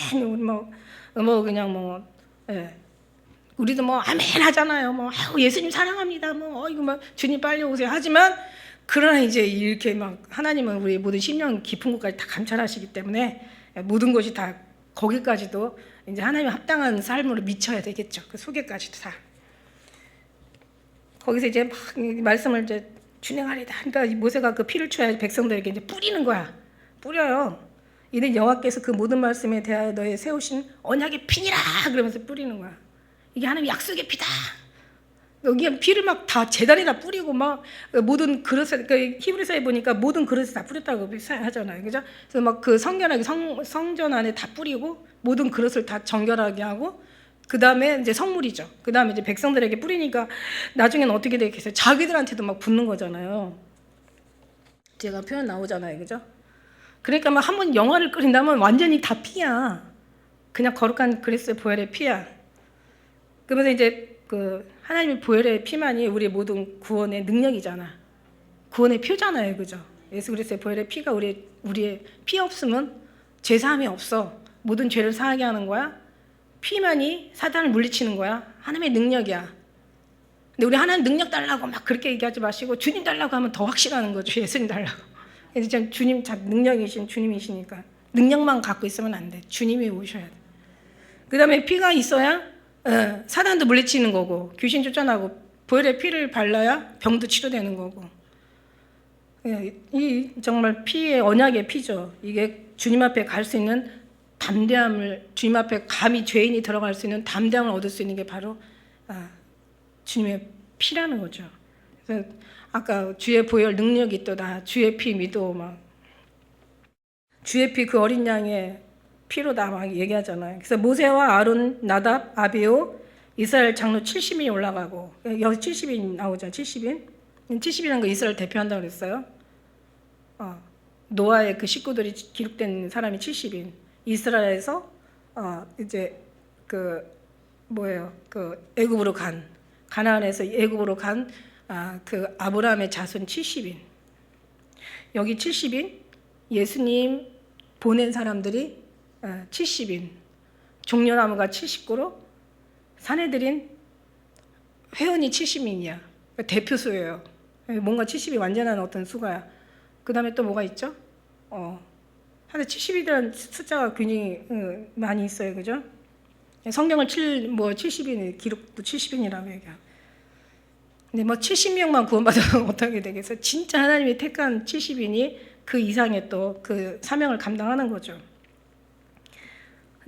우리도 아멘 하잖아요. 예수님 사랑합니다. 이거 주님 빨리 오세요. 하지만 그러나 이제 이렇게 하나님은 우리 모든 심령 깊은 곳까지 다 감찰하시기 때문에 모든 것이 다 거기까지도 이제 하나님 합당한 삶으로 미쳐야 되겠죠. 그 속에까지도 다. 거기서 이제 말씀을 이제 준행하리다. 그러니까 모세가 그 피를 취하여 백성들에게 이제 뿌리는 거야. 뿌려요. 이는 여호와께서 그 모든 말씀에 대하여 너희 세우신 언약의 피니라 그러면서 뿌리는 거야. 이게 하나님 약속의 피다. 여기 피를 다 재단에다 뿌리고 모든 그릇에 히브리서에 보니까 모든 그릇에 다 뿌렸다고 하잖아요. 그죠? 그래서 그 성전 안에 다 뿌리고 모든 그릇을 다 정결하게 하고 그 다음에 이제 성물이죠. 그 다음에 이제 백성들에게 뿌리니까 나중에는 어떻게 되겠어요? 자기들한테도 붙는 거잖아요. 제가 표현 나오잖아요. 그죠? 그러니까 한번 영화를 끓인다면 완전히 다 피야. 그냥 거룩한 그리스도의 보혈의 피야. 그러면서 이제 하나님의 보혈의 피만이 우리의 모든 구원의 능력이잖아. 구원의 표잖아요. 그죠? 예수 그리스도의 보혈의 피가 우리의 피 없으면 제사함이 없어. 모든 죄를 사하게 하는 거야. 피만이 사단을 물리치는 거야. 하나님의 능력이야. 근데 우리 하나님 능력 달라고 그렇게 얘기하지 마시고 주님 달라고 하면 더 확실하는 거죠. 예수님 달라고. 그래서 주님 능력이신 주님이시니까 능력만 갖고 있으면 안 돼. 주님이 오셔야 돼. 그 다음에 피가 있어야 사단도 물리치는 거고 귀신 쫓아나고 보혈의 피를 발라야 병도 치료되는 거고 이 정말 피의 언약의 피죠. 이게 주님 앞에 갈 수 있는 담대함을 주님 앞에 감히 죄인이 들어갈 수 있는 담대함을 얻을 수 있는 게 바로 주님의 피라는 거죠. 그래서 아까 주의 보혈 능력이 있도다. 주의 피 믿어 주의 피 그 어린 양의 피로다 얘기하잖아요. 그래서 모세와 아론, 나답, 아비오 이스라엘 장로 70인이 올라가고 여기 70인 나오죠. 70인. 70이라는 거 이스라엘 대표한다고 그랬어요. 노아의 그 식구들이 기록된 사람이 70인. 이스라엘에서 이제 애굽으로 간 가나안에서 애굽으로 간 그 아브라함의 자손 70인. 여기 70인, 예수님 보낸 사람들이 70인, 종려나무가 70그루, 사내들인 회원이 70인이야. 대표수예요. 뭔가 70이 완전한 어떤 수가야. 그 다음에 또 뭐가 있죠? 하여튼 70이라는 숫자가 굉장히 많이 있어요. 그죠? 성경을 70인, 기록도 70인이라고 얘기하고. 근데 뭐 70명만 구원받으면 어떻게 되겠어요? 진짜 하나님이 택한 70인이 그 이상의 또 그 사명을 감당하는 거죠.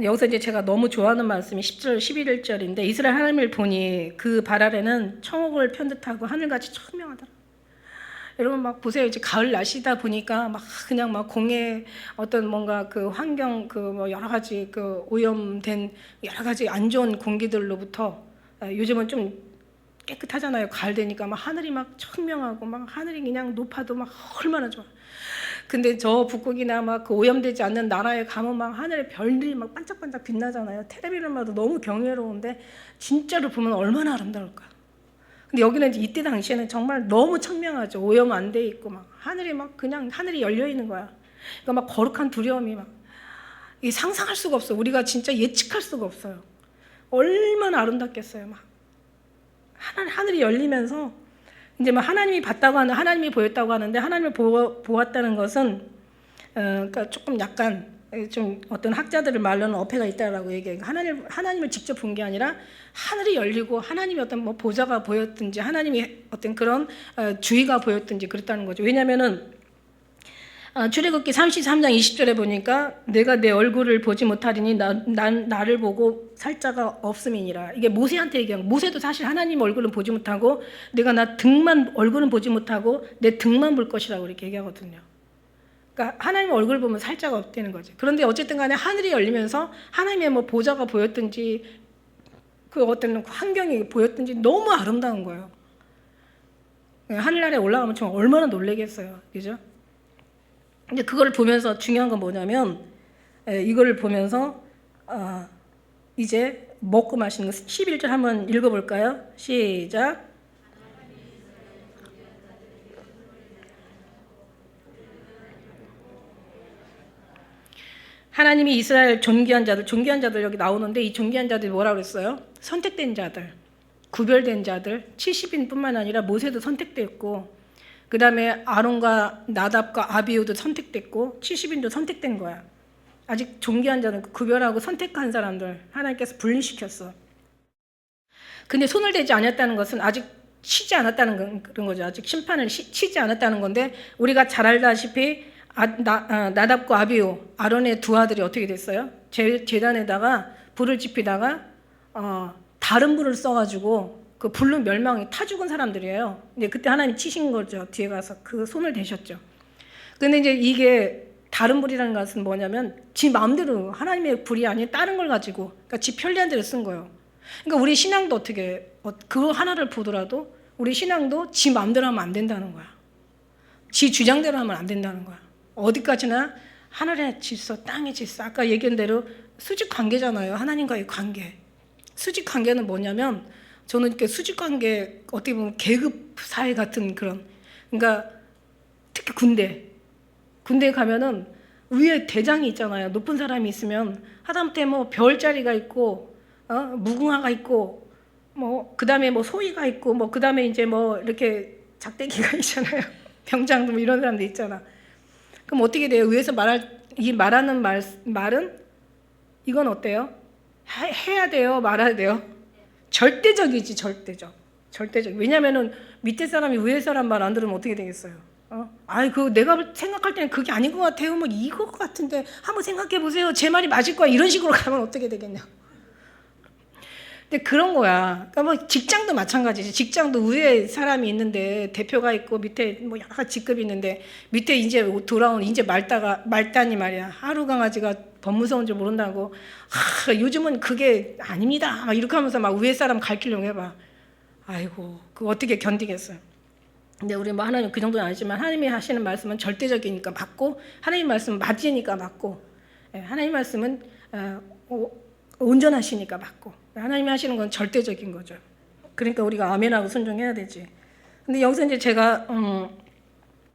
여기서 이제 제가 너무 좋아하는 말씀이 10절, 11절인데, 이스라엘 하나님을 보니 그 발 아래는 청옥을 편 듯하고 하늘같이 청명하더라. 여러분 막 보세요. 이제 가을 날씨다 보니까 막 그냥 막 공해 어떤 뭔가 그 환경 그 뭐 여러 가지 그 오염된 여러 가지 안 좋은 공기들로부터 요즘은 좀 깨끗하잖아요. 가을 되니까 막 하늘이 막 청명하고 막 하늘이 그냥 높아도 막 얼마나 좋아. 근데 저 북극이나 막 그 오염되지 않는 나라에 가면 막 하늘에 별들이 막 반짝반짝 빛나잖아요. 텔레비전 봐도 너무 경이로운데 진짜로 보면 얼마나 아름다울까. 근데 여기는 이때 당시에는 정말 너무 청명하죠. 오염 안 돼 있고 막 하늘이 막 그냥 하늘이 열려 있는 거야. 그러니까 막 거룩한 두려움이 막 이 상상할 수가 없어. 우리가 진짜 예측할 수가 없어요. 얼마나 아름답겠어요. 막 하늘이 열리면서 이제 막 하나님이 봤다고 하는 하나님이 보였다고 하는데 하나님을 보았다는 것은 그러니까 조금 약간 좀 어떤 학자들의 말로는 어폐가 있다라고 얘기해요. 하나님을 직접 본 게 아니라 하늘이 열리고 하나님이 어떤 뭐 보좌가 보였든지 하나님이 어떤 그런 주의가 보였든지 그랬다는 거죠. 왜냐하면은 출애굽기 33장 20절에 보니까 내가 내 얼굴을 보지 못하리니 나를 보고 살자가 없음이니라. 이게 모세한테 얘기한 거. 모세도 사실 하나님 얼굴은 보지 못하고 내가 나 등만 얼굴은 보지 못하고 내 등만 볼 것이라고 이렇게 얘기하거든요. 그러니까 하나님 얼굴 보면 살자가 없다는 거죠. 그런데 어쨌든 간에 하늘이 열리면서 하나님의 뭐 보좌가 보였든지 그 어떤 환경이 보였든지 너무 아름다운 거예요. 하늘나라에 올라가면 정말 얼마나 놀라겠어요. 그죠? 근데 그걸 보면서 중요한 건 뭐냐면 이걸 보면서 이제 먹고 마시는 거 11절 한번 읽어볼까요? 시작. 하나님이 이스라엘 존귀한 자들 여기 나오는데 이 존귀한 자들이 뭐라고 그랬어요? 선택된 자들, 구별된 자들, 70인뿐만 아니라 모세도 선택됐고 그 다음에 아론과 나답과 아비후도 선택됐고 70인도 선택된 거야. 아직 존귀한 자는 구별하고 선택한 사람들 하나님께서 분리시켰어. 근데 손을 대지 않았다는 것은 아직 치지 않았다는 그런 거죠. 아직 심판을 치지 않았다는 건데 우리가 잘 알다시피 나답과 아비후 아론의 두 아들이 어떻게 됐어요? 제단에다가 불을 지피다가 다른 불을 써가지고 그 불로 멸망이 타 죽은 사람들이에요. 근데 그때 하나님 치신 거죠. 뒤에 가서 그 손을 대셨죠. 근데 이제 이게 다른 불이라는 것은 뭐냐면 지 마음대로 하나님의 불이 아닌 다른 걸 가지고 그러니까 지 편리한 대로 쓴 거예요. 그러니까 우리 신앙도 어떻게 그거 하나를 보더라도 우리 신앙도 지 마음대로 하면 안 된다는 거야. 지 주장대로 하면 안 된다는 거야. 어디까지나 하늘의 질서, 땅의 질서. 아까 얘기한 대로 수직 관계잖아요. 하나님과의 관계. 수직 관계는 뭐냐면 저는 이렇게 수직 관계 어떻게 보면 계급 사회 같은 그런 그러니까 특히 군대에 가면은 위에 대장이 있잖아요. 높은 사람이 있으면 하다못해 뭐 별자리가 있고 무궁화가 있고 뭐 그다음에 뭐 소위가 있고 뭐 그다음에 이제 뭐 이렇게 작대기가 있잖아요. 병장도 뭐 이런 사람도 있잖아. 그럼 어떻게 돼요? 위에서 말하는 말은 이건 어때요? 해야 돼요? 말아야 돼요? 절대적이지. 절대적. 왜냐면은 밑에 사람이 위에 사람 말 안 들으면 어떻게 되겠어요? 그 내가 생각할 때는 그게 아닌 것 같아요. 뭐 이거 같은데 한번 생각해 보세요. 제 말이 맞을 거야. 이런 식으로 가면 어떻게 되겠냐? 근데 그런 거야. 그러니까 뭐 직장도 마찬가지지. 직장도 위에 사람이 있는데 대표가 있고 밑에 뭐 여러 가지 직급이 있는데 밑에 이제 돌아온 이제 말단이 말이야. 하루 강아지가 더 무서운 줄 모른다고. 요즘은 그게 아닙니다. 막 이렇게 하면서 막 위에 사람 가르치려고 해봐. 아이고, 그거 어떻게 견디겠어요? 근데 우리 뭐 하나님 그 정도는 아니지만 하나님이 하시는 말씀은 절대적이니까 맞고 하나님 말씀은 맞으니까 맞고 하나님 말씀은 온전하시니까 맞고 하나님이 하시는 건 절대적인 거죠. 그러니까 우리가 아멘하고 순종해야 되지. 근데 여기서 이제 제가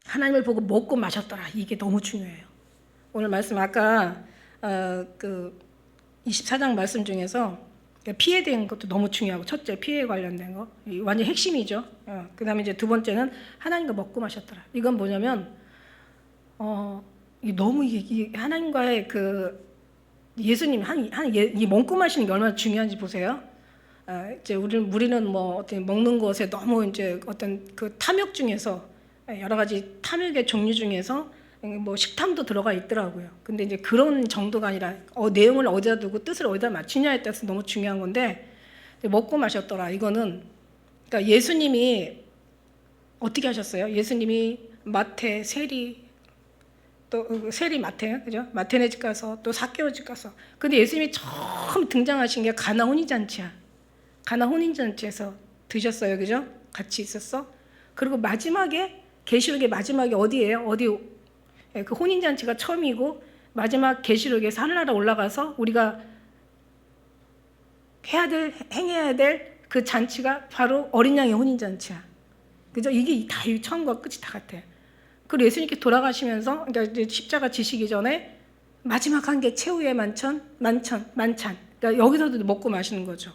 하나님을 보고 먹고 마셨더라. 이게 너무 중요해요. 오늘 말씀 아까 그 24장 말씀 중에서 피해에 대한 것도 너무 중요하고, 첫째 피해에 관련된 거 완전 핵심이죠. 그다음에 이제 두 번째는 하나님과 먹고 마셨더라. 이건 뭐냐면 너무 이 하나님과의 그 예수님 이 먹고 마시는 게 얼마나 중요한지 보세요. 이제 우리는 뭐 어떤 먹는 것에 너무 이제 어떤 그 탐욕 중에서 여러 가지 탐욕의 종류 중에서 뭐 식탐도 들어가 있더라고요. 근데 이제 그런 정도가 아니라 내용을 어디다 두고 뜻을 어디다 맞추냐에 따라서 너무 중요한 건데, 먹고 마셨더라. 이거는 그러니까 예수님이 어떻게 하셨어요? 예수님이 마태, 세리, 또 세리 마태, 그죠? 마태네 집 가서 또 삭개오 집 가서. 근데 예수님이 처음 등장하신 게 가나 혼인잔치야. 가나 혼인잔치에서 드셨어요, 그죠? 같이 있었어. 그리고 마지막에 계시록의 마지막에 어디예요? 그 혼인잔치가 처음이고, 마지막 계시록에서 하늘나라 올라가서 우리가 행해야 될 그 잔치가 바로 어린 양의 혼인잔치야. 그죠? 이게 다 처음과 끝이 다 같아. 그리고 예수님께 돌아가시면서, 그러니까 이제 십자가 지시기 전에 마지막 한 게 최후의 만찬. 그러니까 여기서도 먹고 마시는 거죠.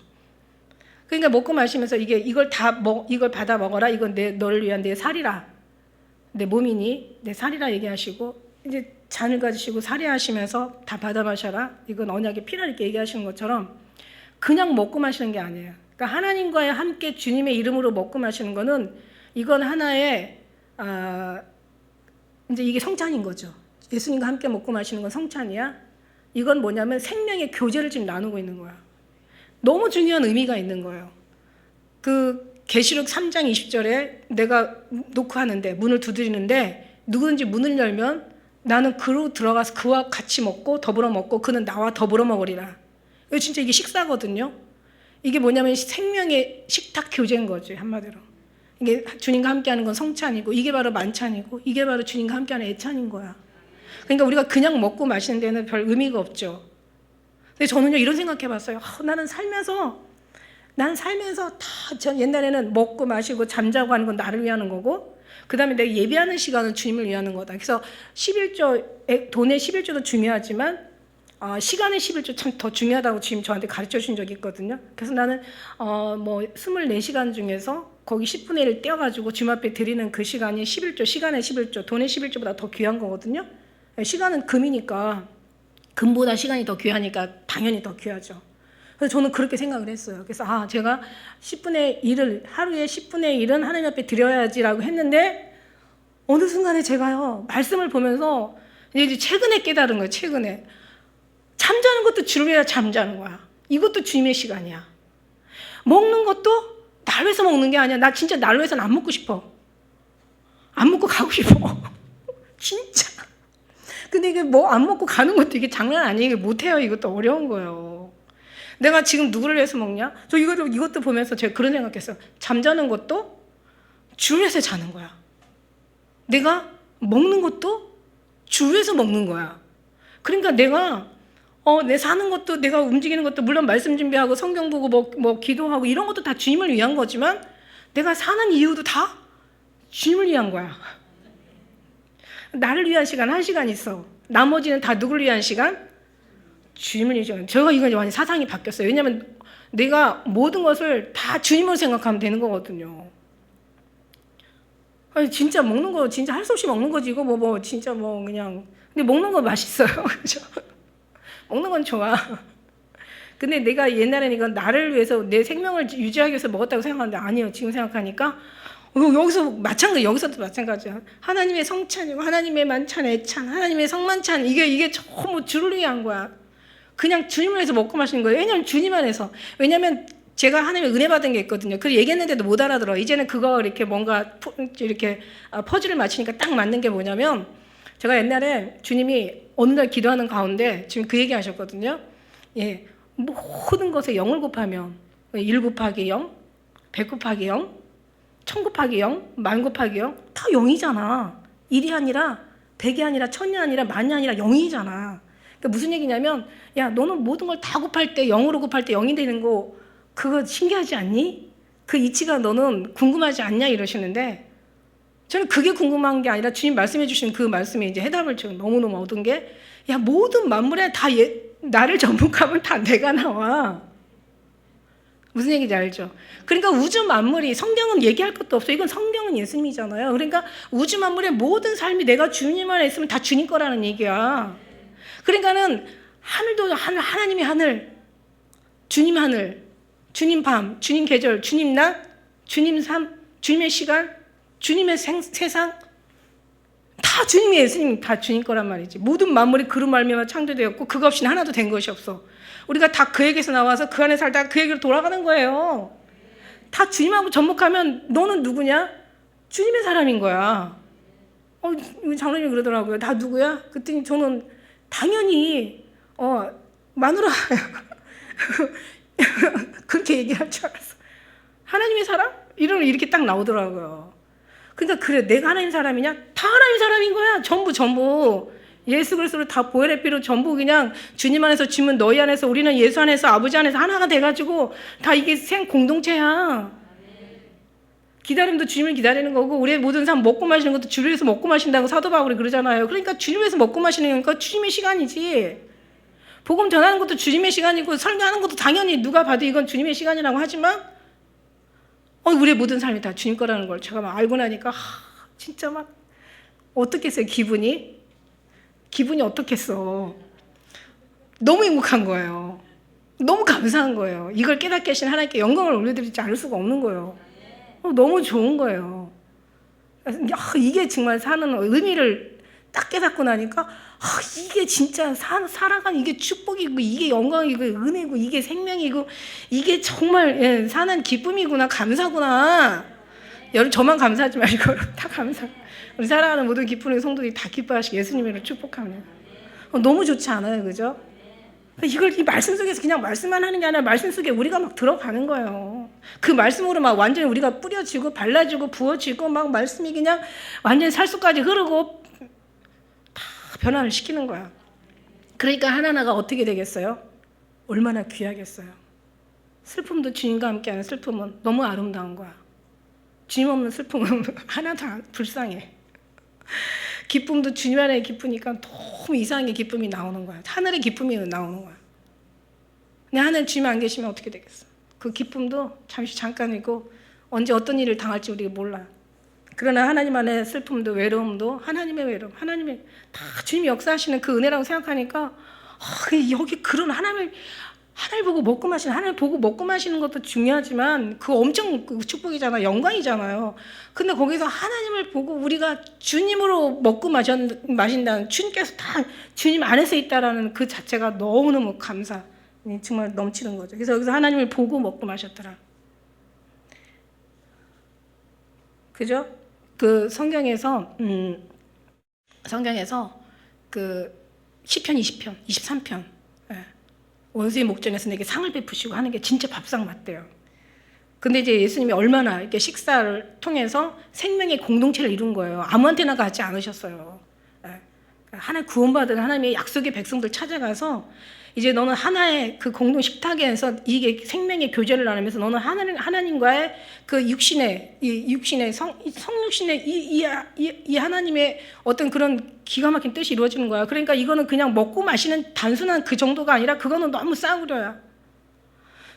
그러니까 먹고 마시면서 이걸 받아 먹어라. 이건 너를 위한 내 살이라. 내 몸이니 내 살이라 얘기하시고, 이제 잔을 가지시고 살이하시면서 다 받아 마셔라. 이건 언약의 피라 이렇게 얘기하시는 것처럼 그냥 먹고 마시는 게 아니에요. 그러니까 하나님과 함께 주님의 이름으로 먹고 마시는 거는 이건 하나의 이제 이게 성찬인 거죠. 예수님과 함께 먹고 마시는 건 성찬이야. 이건 뭐냐면 생명의 교제를 지금 나누고 있는 거야. 너무 중요한 의미가 있는 거예요. 그 계시록 3장 20절에 내가 놓고 하는데, 문을 두드리는데 누구든지 문을 열면 나는 그로 들어가서 그와 같이 먹고 더불어 먹고 그는 나와 더불어 먹으리라. 이거 진짜 이게 식사거든요. 이게 뭐냐면 생명의 식탁 교제인 거죠, 한마디로. 이게 주님과 함께하는 건 성찬이고, 이게 바로 만찬이고, 이게 바로 주님과 함께하는 애찬인 거야. 그러니까 우리가 그냥 먹고 마시는 데는 별 의미가 없죠. 근데 저는요 이런 생각해봤어요. 나는 살면서 다 옛날에는 먹고 마시고 잠자고 하는 건 나를 위하는 거고, 그 다음에 내가 예배하는 시간은 주님을 위하는 거다. 그래서 11조, 돈의 11조도 중요하지만 시간의 11조 참 더 중요하다고 주님 저한테 가르쳐 준 적이 있거든요. 그래서 나는 뭐 24시간 중에서 거기 10분의 1을 떼어가지고 주님 앞에 드리는 그 시간이 11조, 시간의 11조, 돈의 11조보다 더 귀한 거거든요. 시간은 금이니까, 금보다 시간이 더 귀하니까 당연히 더 귀하죠. 그래서 저는 그렇게 생각을 했어요. 그래서 제가 10분의 1을, 하루에 10분의 1은 하나님 앞에 드려야지라고 했는데, 어느 순간에 제가요 말씀을 보면서 이제 최근에 깨달은 거예요. 최근에 잠자는 것도 주를 위해 잠자는 거야. 이것도 주님의 시간이야. 먹는 것도 날 위해서 먹는 게 아니야. 나 진짜 날 위해서는 안 먹고 싶어. 안 먹고 가고 싶어. 진짜. 근데 이게 뭐 안 먹고 가는 것도 이게 장난 아니에요. 못해요. 이것도 어려운 거예요. 내가 지금 누구를 위해서 먹냐? 저 이것도 보면서 제가 그런 생각했어요. 잠자는 것도 주를 위해서 자는 거야. 내가 먹는 것도 주를 위해서 먹는 거야. 그러니까 내가 내 사는 것도, 내가 움직이는 것도, 물론 말씀 준비하고 성경 보고 뭐 기도하고 이런 것도 다 주님을 위한 거지만, 내가 사는 이유도 다 주님을 위한 거야. 나를 위한 시간 1시간 있어. 나머지는 다 누구를 위한 시간? 주님을 위한 시간. 제가 이건 완전 사상이 바뀌었어요. 왜냐하면 내가 모든 것을 다 주님으로 생각하면 되는 거거든요. 아니 진짜 먹는 거 진짜 할 수 없이 먹는 거지. 이거 뭐 진짜 뭐 그냥. 근데 먹는 거 맛있어요. 그죠? 먹는 건 좋아. 근데 내가 옛날에는 이건 나를 위해서, 내 생명을 유지하기 위해서 먹었다고 생각하는데 아니에요. 지금 생각하니까 여기서도 마찬가지야. 하나님의 성찬이고, 하나님의 만찬, 애찬, 하나님의 성만찬, 이게 전부 주를 위한 거야. 그냥 주님을 위해서 먹고 마시는 거예요. 왜냐면 주님 안에서. 왜냐면 제가 하나님의 은혜 받은 게 있거든요. 그걸 얘기했는데도 못 알아들어. 이제는 그거 이렇게 뭔가 이렇게 퍼즐을 맞추니까 딱 맞는 게 뭐냐면, 제가 옛날에 주님이 어느 날 기도하는 가운데 지금 그 얘기 하셨거든요. 예, 모든 것에 0을 곱하면 1 곱하기 0, 100 곱하기 0, 1000 곱하기 0, 10,000 곱하기 0, 다 0이잖아. 1이 아니라 100이 아니라 1000이 아니라 10,000이 아니라 0이잖아. 그러니까 무슨 얘기냐면, 야 너는 모든 걸 다 곱할 때 0으로 곱할 때 0이 되는 거, 그거 신기하지 않니? 그 이치가 너는 궁금하지 않냐 이러시는데 저는 그게 궁금한 게 아니라 주님 말씀해 주신 그 말씀에 이제 해답을 지금 너무너무 얻은 게 야 모든 만물에 다 나를 접목하면 다 내가 나와. 무슨 얘기인지 알죠? 그러니까 우주 만물이 성경은 얘기할 것도 없어요. 이건 성경은 예수님이잖아요. 그러니까 우주 만물의 모든 삶이 내가 주님 안에 있으면 다 주님 거라는 얘기야. 그러니까는 하늘도 하나님의 하늘, 주님 하늘, 주님 밤, 주님 계절, 주님 낮, 주님 삶, 주님의 시간, 주님의 세상 다 주님의 예수님 다 주님 거란 말이지. 모든 만물이 그로 말미암아 창조되었고 그거 없이는 하나도 된 것이 없어. 우리가 다 그에게서 나와서 그 안에 살다가 그에게로 돌아가는 거예요. 다 주님하고 접목하면 너는 누구냐? 주님의 사람인 거야. 장로님이 그러더라고요. 다 누구야? 그랬더니 저는 당연히 마누라 그렇게 얘기할 줄 알았어. 하나님의 사람? 이러면 이렇게 딱 나오더라고요. 그러니까 그래 내가 하나님 사람이냐? 다 하나님 사람인 거야. 전부 예수 그리스도를 다 보혈의 피로 전부 그냥 주님 안에서 주면 너희 안에서 우리는 예수 안에서 아버지 안에서 하나가 돼가지고 다 이게 생 공동체야. 기다림도 주님을 기다리는 거고 우리의 모든 삶 먹고 마시는 것도 주를 위해서 먹고 마신다고 사도 바울이 그러잖아요. 그러니까 주님 위해서 먹고 마시는 거니까 주님의 시간이지. 복음 전하는 것도 주님의 시간이고 설교하는 것도 당연히 누가 봐도 이건 주님의 시간이라고 하지만 우리의 모든 삶이 다 주님 거라는 걸 제가 막 알고 나니까 진짜 막 어떻겠어요 기분이 어떻겠어. 너무 행복한 거예요. 너무 감사한 거예요. 이걸 깨닫게 하신 하나님께 영광을 올려드리지 않을 수가 없는 거예요. 너무 좋은 거예요. 이게 정말 사는 의미를 딱 깨닫고 나니까 이게 진짜 살아가는 이게 축복이고 이게 영광이고 은혜고 이게 생명이고 이게 정말 사는 기쁨이구나 감사구나. 여러분 저만 감사하지 말고 다 감사. 우리 사랑하는 모든 기쁨의 성도들이 다 기뻐하시고 예수님을 축복합니다. 너무 좋지 않아요, 그죠? 이걸 이 말씀 속에서 그냥 말씀만 하는 게 아니라 말씀 속에 우리가 막 들어가는 거예요. 그 말씀으로 막 완전히 우리가 뿌려지고 발라지고 부어지고 막 말씀이 그냥 완전히 살속까지 흐르고 다 변화를 시키는 거야. 그러니까 하나하나가 어떻게 되겠어요? 얼마나 귀하겠어요. 슬픔도 주님과 함께하는 슬픔은 너무 아름다운 거야. 주님 없는 슬픔은 하나도 불쌍해. 기쁨도 주님 안에 기쁘니까 너무 이상하게 기쁨이 나오는 거야. 하늘의 기쁨이 나오는 거야. 근데 하늘 주님 안 계시면 어떻게 되겠어? 그 기쁨도 잠깐이고 언제 어떤 일을 당할지 우리가 몰라. 그러나 하나님 안에 슬픔도 외로움도 하나님의 외로움, 하나님의 다 주님이 역사하시는 그 은혜라고 생각하니까 여기 그런 하나님 보고 먹고 마시는 하나님 보고 먹고 마시는 것도 중요하지만 그 엄청 축복이잖아, 영광이잖아요. 근데 거기서 하나님을 보고 우리가 주님으로 먹고 마신다는 주님께서 다 주님 안에서 있다라는 그 자체가 너무너무 감사, 정말 넘치는 거죠. 그래서 여기서 하나님을 보고 먹고 마셨더라. 그죠? 그 성경에서 그 시편 20편, 23편 원수의 목전에서 내게 상을 베푸시고 하는 게 진짜 밥상 맞대요. 근데 이제 예수님이 얼마나 이렇게 식사를 통해서 생명의 공동체를 이룬 거예요. 아무한테나 가지 않으셨어요. 하나님 구원받은 하나님의 약속의 백성들 찾아가서 이제 너는 하나의 그 공동 식탁에서 이게 생명의 교제를 나누면서 너는 하나님과의 그 육신의 성육신의 이 하나님의 어떤 그런 기가 막힌 뜻이 이루어지는 거야. 그러니까 이거는 그냥 먹고 마시는 단순한 그 정도가 아니라 그거는 너무 싸구려야.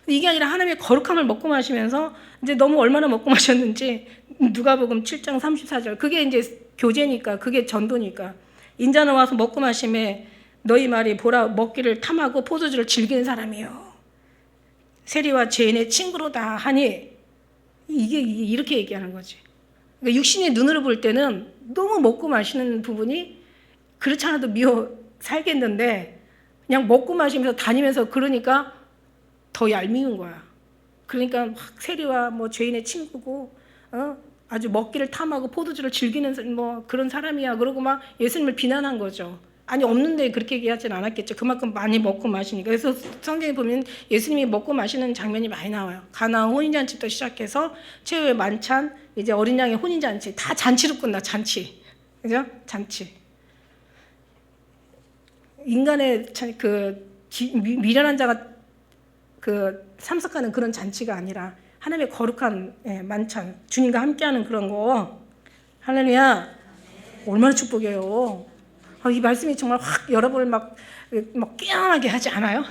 이게 아니라 하나님의 거룩함을 먹고 마시면서 이제 너무 얼마나 먹고 마셨는지 누가복음 7장 34절 그게 이제 교제니까 그게 전도니까 인자는 와서 먹고 마심에 너희 말이 보라 먹기를 탐하고 포도주를 즐기는 사람이요 세리와 죄인의 친구로다 하니 이게 이렇게 얘기하는 거지. 그러니까 육신의 눈으로 볼 때는 너무 먹고 마시는 부분이 그렇지 않아도 미워 살겠는데 그냥 먹고 마시면서 다니면서 그러니까 더 얄미운 거야. 그러니까 막 세리와 뭐 죄인의 친구고 아주 먹기를 탐하고 포도주를 즐기는 뭐 그런 사람이야. 그러고 막 예수님을 비난한 거죠. 아니 없는데 그렇게 얘기하진 않았겠죠. 그만큼 많이 먹고 마시니까. 그래서 성경에 보면 예수님이 먹고 마시는 장면이 많이 나와요. 가나안 혼인잔치부터 시작해서 최후의 만찬, 이제 어린 양의 혼인잔치 다 잔치로 끝나. 잔치, 그죠? 잔치. 인간의 그 미련한 자가 그 참석하는 그런 잔치가 아니라 하나님의 거룩한 만찬, 주님과 함께하는 그런 거. 할렐루야. 얼마나 축복이에요. 이 말씀이 정말 확 여러분을 막 깨어나게 하지 않아요?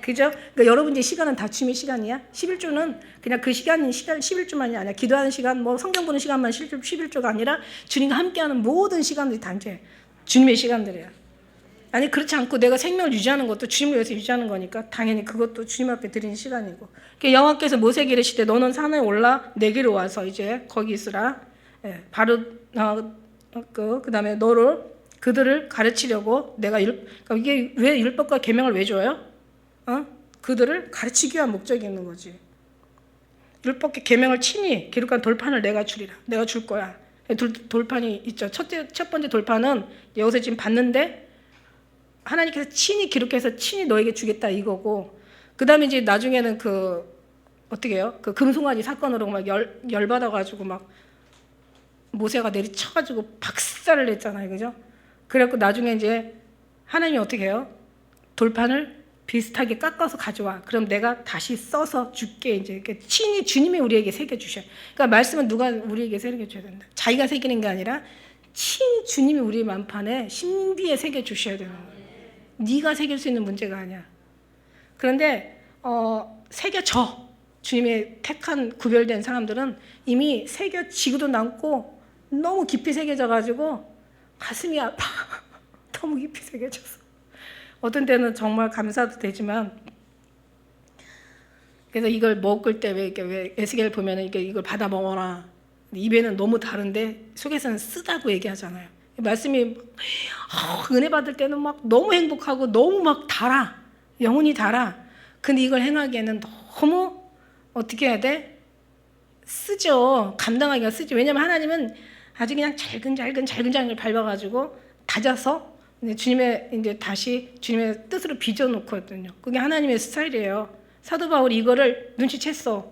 그죠? 그러니까 여러분의 시간은 다 주님의 시간이야. 11조는 그냥 그 시간 11조만이 아니야. 기도하는 시간, 뭐 성경 보는 시간만 11조가 아니라 주님과 함께하는 모든 시간들이 다 이제 주님의 시간들이야. 아니 그렇지 않고 내가 생명을 유지하는 것도 주님을 위해서 유지하는 거니까 당연히 그것도 주님 앞에 드리는 시간이고. 그러니까 여호와께서 모세에게 이르시되 너는 산에 올라 내게로 와서 이제 거기 있으라. 바로 그다음에 그들을 가르치려고 내가 그러니까 이게 왜 율법과 계명을 왜 줘요? 그들을 가르치기 위한 목적이 있는 거지. 율법과 계명을 친히 기록한 돌판을 내가 주리라. 내가 줄 거야. 돌판이 있죠. 첫 번째 돌판은 여기서 지금 봤는데 하나님께서 친히 기록해서 친히 너에게 주겠다 이거고, 그 다음에 이제 나중에는 어떻게 해요? 그 금송아지 사건으로 막 열받아가지고 막 모세가 내리쳐가지고 박살을 냈잖아요. 그죠? 그래갖고 나중에 이제 하나님이 어떻게 해요? 돌판을 비슷하게 깎아서 가져와. 그럼 내가 다시 써서 줄게. 이제 친히 주님이 우리에게 새겨주셔요. 그러니까 말씀은 누가 우리에게 새겨줘야 된다. 자기가 새기는 게 아니라 친히 주님이 우리 만판에 신비에 새겨주셔야 되는 거예요. 네가 새길 수 있는 문제가 아니야. 그런데 새겨져. 주님의 택한 구별된 사람들은 이미 새겨지고도 남고 너무 깊이 새겨져가지고 가슴이 아파. 너무 깊이 새겨져서. 어떤 때는 정말 감사도 되지만, 그래서 이걸 먹을 때 왜 에스겔 보면은 이걸 받아 먹어라. 입에는 너무 다른데 속에서는 쓰다고 얘기하잖아요. 말씀이 은혜 받을 때는 막 너무 행복하고 너무 막 달아. 영혼이 달아. 근데 이걸 행하기에는 너무 어떻게 해야 돼? 쓰죠. 감당하기가 쓰죠. 왜냐면 하나님은 아주 그냥 잘근잘근 밟아가지고 다져서 주님의 이제 다시 주님의 뜻으로 빚어놓거든요. 그게 하나님의 스타일이에요. 사도 바울이 이거를 눈치챘어.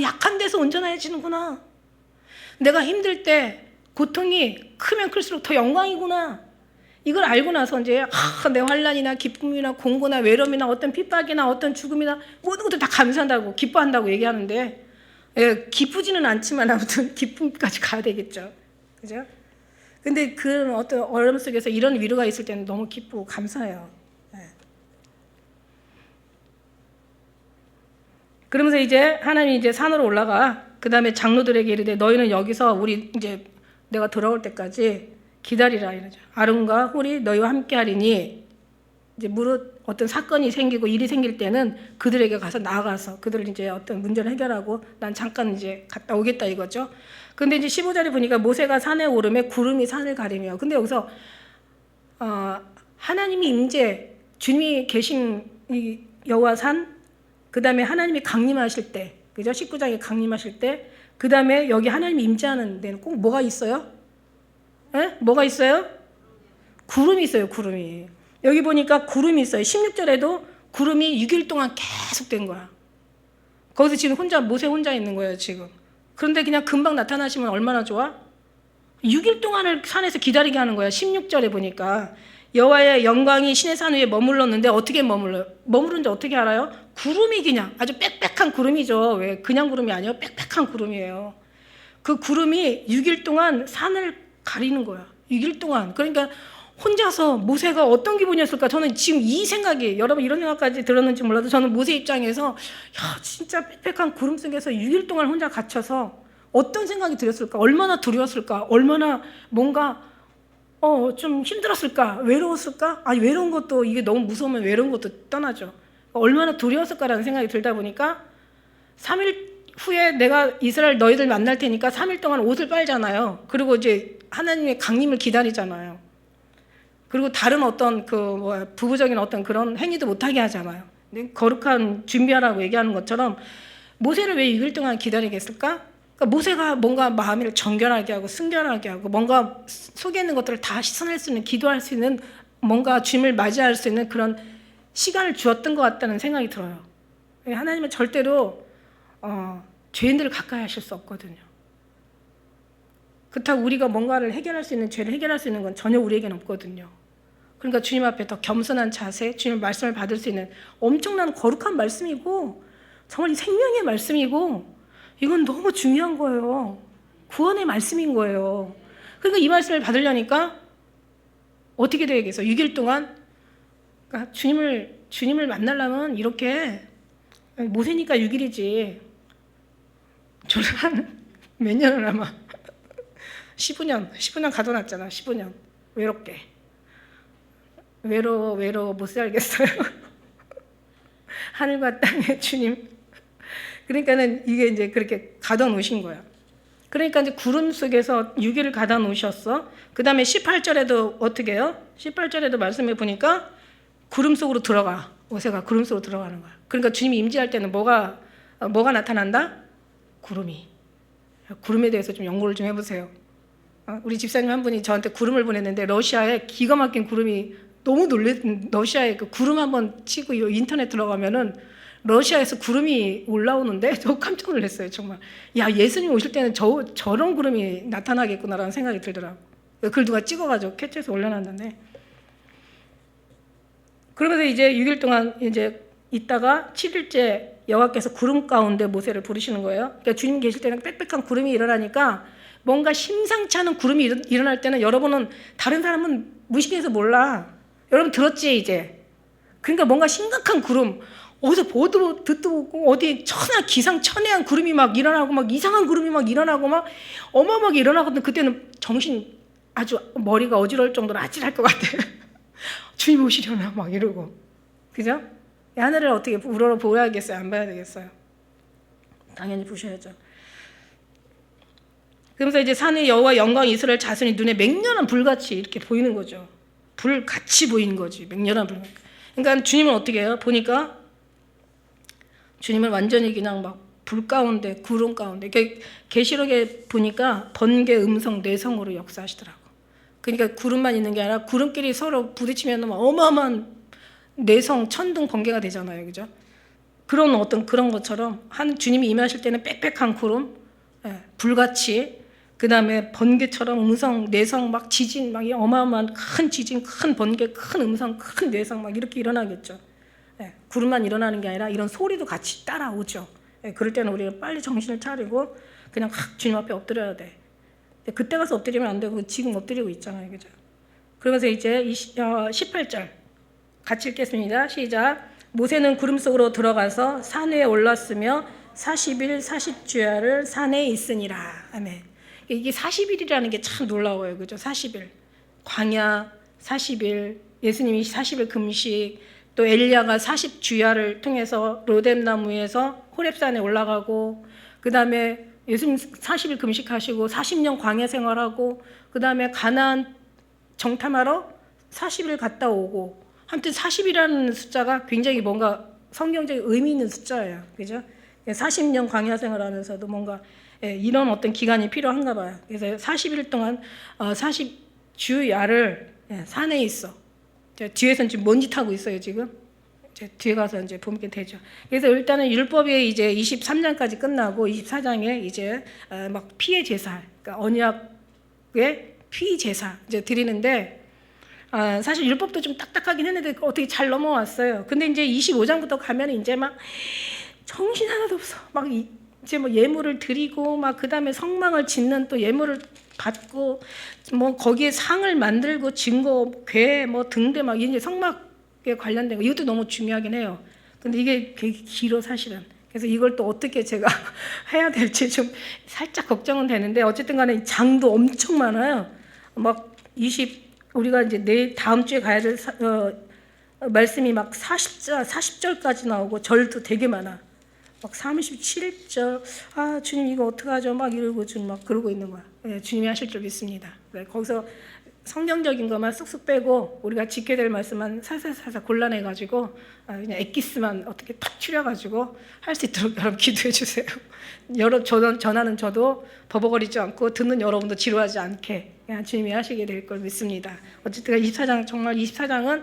약한 데서 온전해지는구나. 내가 힘들 때 고통이 크면 클수록 더 영광이구나. 이걸 알고 나서 이제 내 환난이나 기쁨이나 공고나 외로움이나 어떤 핍박이나 어떤 죽음이나 모든 것들 다 감사한다고 기뻐한다고 얘기하는데, 기쁘지는 않지만 아무튼 기쁨까지 가야 되겠죠. 그죠? 근데 그런 어떤 어려움 속에서 이런 위로가 있을 때는 너무 기쁘고 감사해요. 그러면서 이제 하나님이 이제 산으로 올라가. 그 다음에 장로들에게 이르되 너희는 여기서 우리 이제 내가 돌아올 때까지 기다리라 이러죠. 아론과 홀이 너희와 함께 하리니, 이제 무릇 어떤 사건이 생기고 일이 생길 때는 그들에게 가서 나아가서 그들 이제 어떤 문제를 해결하고 난 잠깐 이제 갔다 오겠다 이거죠. 근데 이제 15절에 보니까 모세가 산에 오르매 구름이 산을 가리며, 근데 여기서 하나님이 임재, 주님이 계신 이 여호와 산, 그 다음에 하나님이 강림하실 때, 그죠? 19장에 강림하실 때, 그 다음에 여기 하나님이 임재하는 데는 꼭 뭐가 있어요? 뭐가 있어요? 구름이 있어요. 구름이. 여기 보니까 구름이 있어요. 16절에도 구름이 6일 동안 계속 된 거야. 거기서 지금 모세 혼자 있는 거예요, 지금. 그런데 그냥 금방 나타나시면 얼마나 좋아? 6일 동안을 산에서 기다리게 하는 거야. 16절에 보니까 여호와의 영광이 신의 산 위에 머물렀는데 어떻게 머무른지 어떻게 알아요? 구름이 그냥 아주 빽빽한 구름이죠. 왜 그냥 구름이 아니에요? 빽빽한 구름이에요. 그 구름이 6일 동안 산을 가리는 거야. 6일 동안. 그러니까 혼자서 모세가 어떤 기분이었을까? 저는 지금 이 생각이, 여러분 이런 생각까지 들었는지 몰라도 저는 모세 입장에서 진짜 빽빽한 구름 속에서 6일 동안 혼자 갇혀서 어떤 생각이 들었을까? 얼마나 두려웠을까? 얼마나 뭔가 좀 힘들었을까? 외로웠을까? 외로운 것도, 이게 너무 무서우면 외로운 것도 떠나죠. 얼마나 두려웠을까라는 생각이 들다 보니까 3일 후에 내가 이스라엘 너희들 만날 테니까 3일 동안 옷을 빨잖아요. 그리고 이제 하나님의 강림을 기다리잖아요. 그리고 다른 어떤 부부적인 어떤 그런 행위도 못하게 하잖아요. 거룩한 준비하라고 얘기하는 것처럼 모세를 왜 6일 동안 기다리게 했을까? 그러니까 모세가 뭔가 마음을 정결하게 하고 순결하게 하고 뭔가 속에 있는 것들을 다 씻어낼 수 있는, 기도할 수 있는, 뭔가 주님을 맞이할 수 있는 그런 시간을 주었던 것 같다는 생각이 들어요. 하나님은 절대로 죄인들을 가까이 하실 수 없거든요. 그렇다고 우리가 뭔가를 해결할 수 있는, 죄를 해결할 수 있는 건 전혀 우리에게는 없거든요. 그러니까 주님 앞에 더 겸손한 자세, 주님의 말씀을 받을 수 있는 엄청난 거룩한 말씀이고 정말 생명의 말씀이고 이건 너무 중요한 거예요. 구원의 말씀인 거예요. 그러니까 이 말씀을 받으려니까 어떻게 되겠어요? 6일 동안 그러니까 주님을 만나려면 이렇게 모세니까 6일이지. 저는 한 몇 년을 아마 15년 가둬놨잖아. 15년 외롭게 외로워 못 살겠어요. 하늘과 땅의 주님. 그러니까는 이게 이제 그렇게 가둬 놓으신 거야. 그러니까 이제 구름 속에서 6일을 가둬 놓으셨어. 그 다음에 18절에도 어떻게 해요? 18절에도 말씀해 보니까 구름 속으로 들어가. 모세가 구름 속으로 들어가는 거야. 그러니까 주님이 임재할 때는 뭐가 나타난다? 구름이. 구름에 대해서 좀 연구를 좀 해보세요. 우리 집사님 한 분이 저한테 구름을 보냈는데 러시아에 기가 막힌 구름이 너무 러시아에 그 구름 한번 치고 인터넷 들어가면은 러시아에서 구름이 올라오는데 저 깜짝 놀랐어요. 정말. 야, 예수님 오실 때는 저런 구름이 나타나겠구나라는 생각이 들더라고. 그걸 누가 찍어가지고 캡처해서 올려놨는데. 그러면서 이제 6일 동안 이제 있다가 7일째 여호와께서 구름 가운데 모세를 부르시는 거예요. 그러니까 주님 계실 때는 빽빽한 구름이 일어나니까 뭔가 심상치 않은 구름이 일어날 때는 여러분은 다른 사람은 무식해서 몰라. 여러분 들었지 이제. 그러니까 뭔가 심각한 구름. 어디서 보도 듣도 보고 어디 기상천외한 구름이 막 일어나고 막 이상한 구름이 막 일어나고 막 어마어마하게 일어나거든. 그때는 정신 아주 머리가 어지러울 정도로 아찔할 것 같아. 주님 오시려나 막 이러고. 그죠? 하늘을 어떻게 보야겠어요? 안 봐야 되겠어요? 당연히 보셔야죠. 그러면서 이제 산의 여호와 영광 이스라엘 자손이 눈에 맹렬한 불같이 이렇게 보이는 거죠. 불같이 보이는 거지. 맹렬한 불. 그러니까 주님은 어떻게 해요? 보니까 주님을 완전히 그냥 막 불 가운데 구름 가운데 계시록에 보니까 번개 음성 내성으로 역사하시더라고. 그러니까 구름만 있는 게 아니라 구름끼리 서로 부딪히면 어마어마한 내성 천둥 번개가 되잖아요. 그죠? 그런 것처럼 주님이 임하실 때는 빽빽한 구름, 불같이, 그 다음에 번개처럼 음성, 내성, 막 지진, 막 어마어마한 큰 지진, 큰 번개, 큰 음성, 큰 내성 막 이렇게 일어나겠죠. 구름만 일어나는 게 아니라 이런 소리도 같이 따라오죠. 그럴 때는 우리가 빨리 정신을 차리고 그냥 확 주님 앞에 엎드려야 돼. 그때 가서 엎드리면 안 되고 지금 엎드리고 있잖아요. 그죠? 그러면서 이제 18절 같이 읽겠습니다. 시작. 모세는 구름 속으로 들어가서 산 위에 올랐으며 40일 40주야를 산에 있으니라. 아멘. 이게 40일이라는 게 참 놀라워요. 그죠? 40일. 광야 40일, 예수님이 40일 금식, 또 엘리야가 40주야를 통해서 로뎀나무에서 호렙산에 올라가고, 그 다음에 예수님 40일 금식하시고 40년 광야 생활하고, 그 다음에 가나안 정탐하러 40일 갔다 오고, 아무튼 40이라는 숫자가 굉장히 뭔가 성경적인 의미 있는 숫자예요. 그죠? 40년 광야 생활하면서도 뭔가 이런 어떤 기간이 필요한가 봐요. 그래서 40일 동안 40주야를 산에 있어. 뒤에서는 지금 뭔 짓 하고 있어요, 지금? 뒤에 가서 이제 보면 되죠. 그래서 일단은 율법이 이제 23장까지 끝나고 24장에 이제 막 피의 제사, 그러니까 언약의 피 제사 이제 드리는데, 사실 율법도 좀 딱딱하긴 했는데 어떻게 잘 넘어왔어요. 근데 이제 25장부터 가면 이제 막 정신 하나도 없어. 막 이제 뭐 예물을 드리고 막 그다음에 성막을 짓는 또 예물을 받고 뭐 거기에 상을 만들고 증거 괴 뭐 등대 막 이제 성막에 관련된 거 이것도 너무 중요하긴 해요. 근데 이게 되게 길어 사실은. 그래서 이걸 또 어떻게 제가 해야 될지 좀 살짝 걱정은 되는데, 어쨌든 간에 장도 엄청 많아요. 막 우리가 이제 다음 주에 가야 될 말씀이 막 40절까지 나오고 절도 되게 많아. 막 37절, 주님 이거 어떡하죠? 막 이러고 지금 막 그러고 있는 거야. 주님이 하실 줄 믿습니다. 거기서 성경적인 것만 쑥쑥 빼고 우리가 지켜야 될 말씀만 살살살살 골라내가지고 그냥 엑기스만 어떻게 탁 추려가지고 할 수 있도록 여러분 기도해 주세요. 전하는 저도 버벅거리지 않고 듣는 여러분도 지루하지 않게 그냥 주님이 하시게 될 걸 믿습니다. 어쨌든 24장, 정말 24장은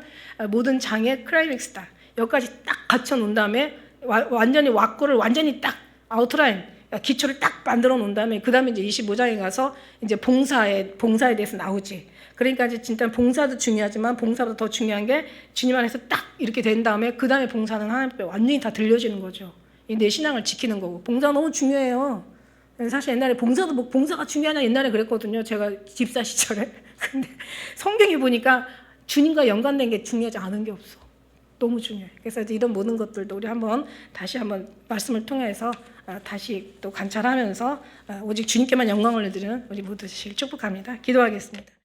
모든 장의 클라이맥스다. 여기까지 딱 갖춰놓은 다음에 완전히 왁구를 완전히 딱 아웃라인, 기초를 딱 만들어 놓은 다음에 그 다음에 이제 25장에 가서 이제 봉사에 대해서 나오지. 그러니까 이제 진짜 봉사도 중요하지만 봉사보다 더 중요한 게 주님 안에서 딱 이렇게 된 다음에 그 다음에 봉사는 하나님께 완전히 다 들려지는 거죠. 내 신앙을 지키는 거고 봉사 너무 중요해요. 사실 옛날에 봉사도 뭐 봉사가 중요하냐 옛날에 그랬거든요. 제가 집사 시절에. 근데 성경에 보니까 주님과 연관된 게 중요하지 않은 게 없어. 너무 중요해. 그래서 이런 모든 것들도 우리 다시 한번 말씀을 통해서 다시 또 관찰하면서 오직 주님께만 영광을 드리는 우리 모두 되시길 축복합니다. 기도하겠습니다.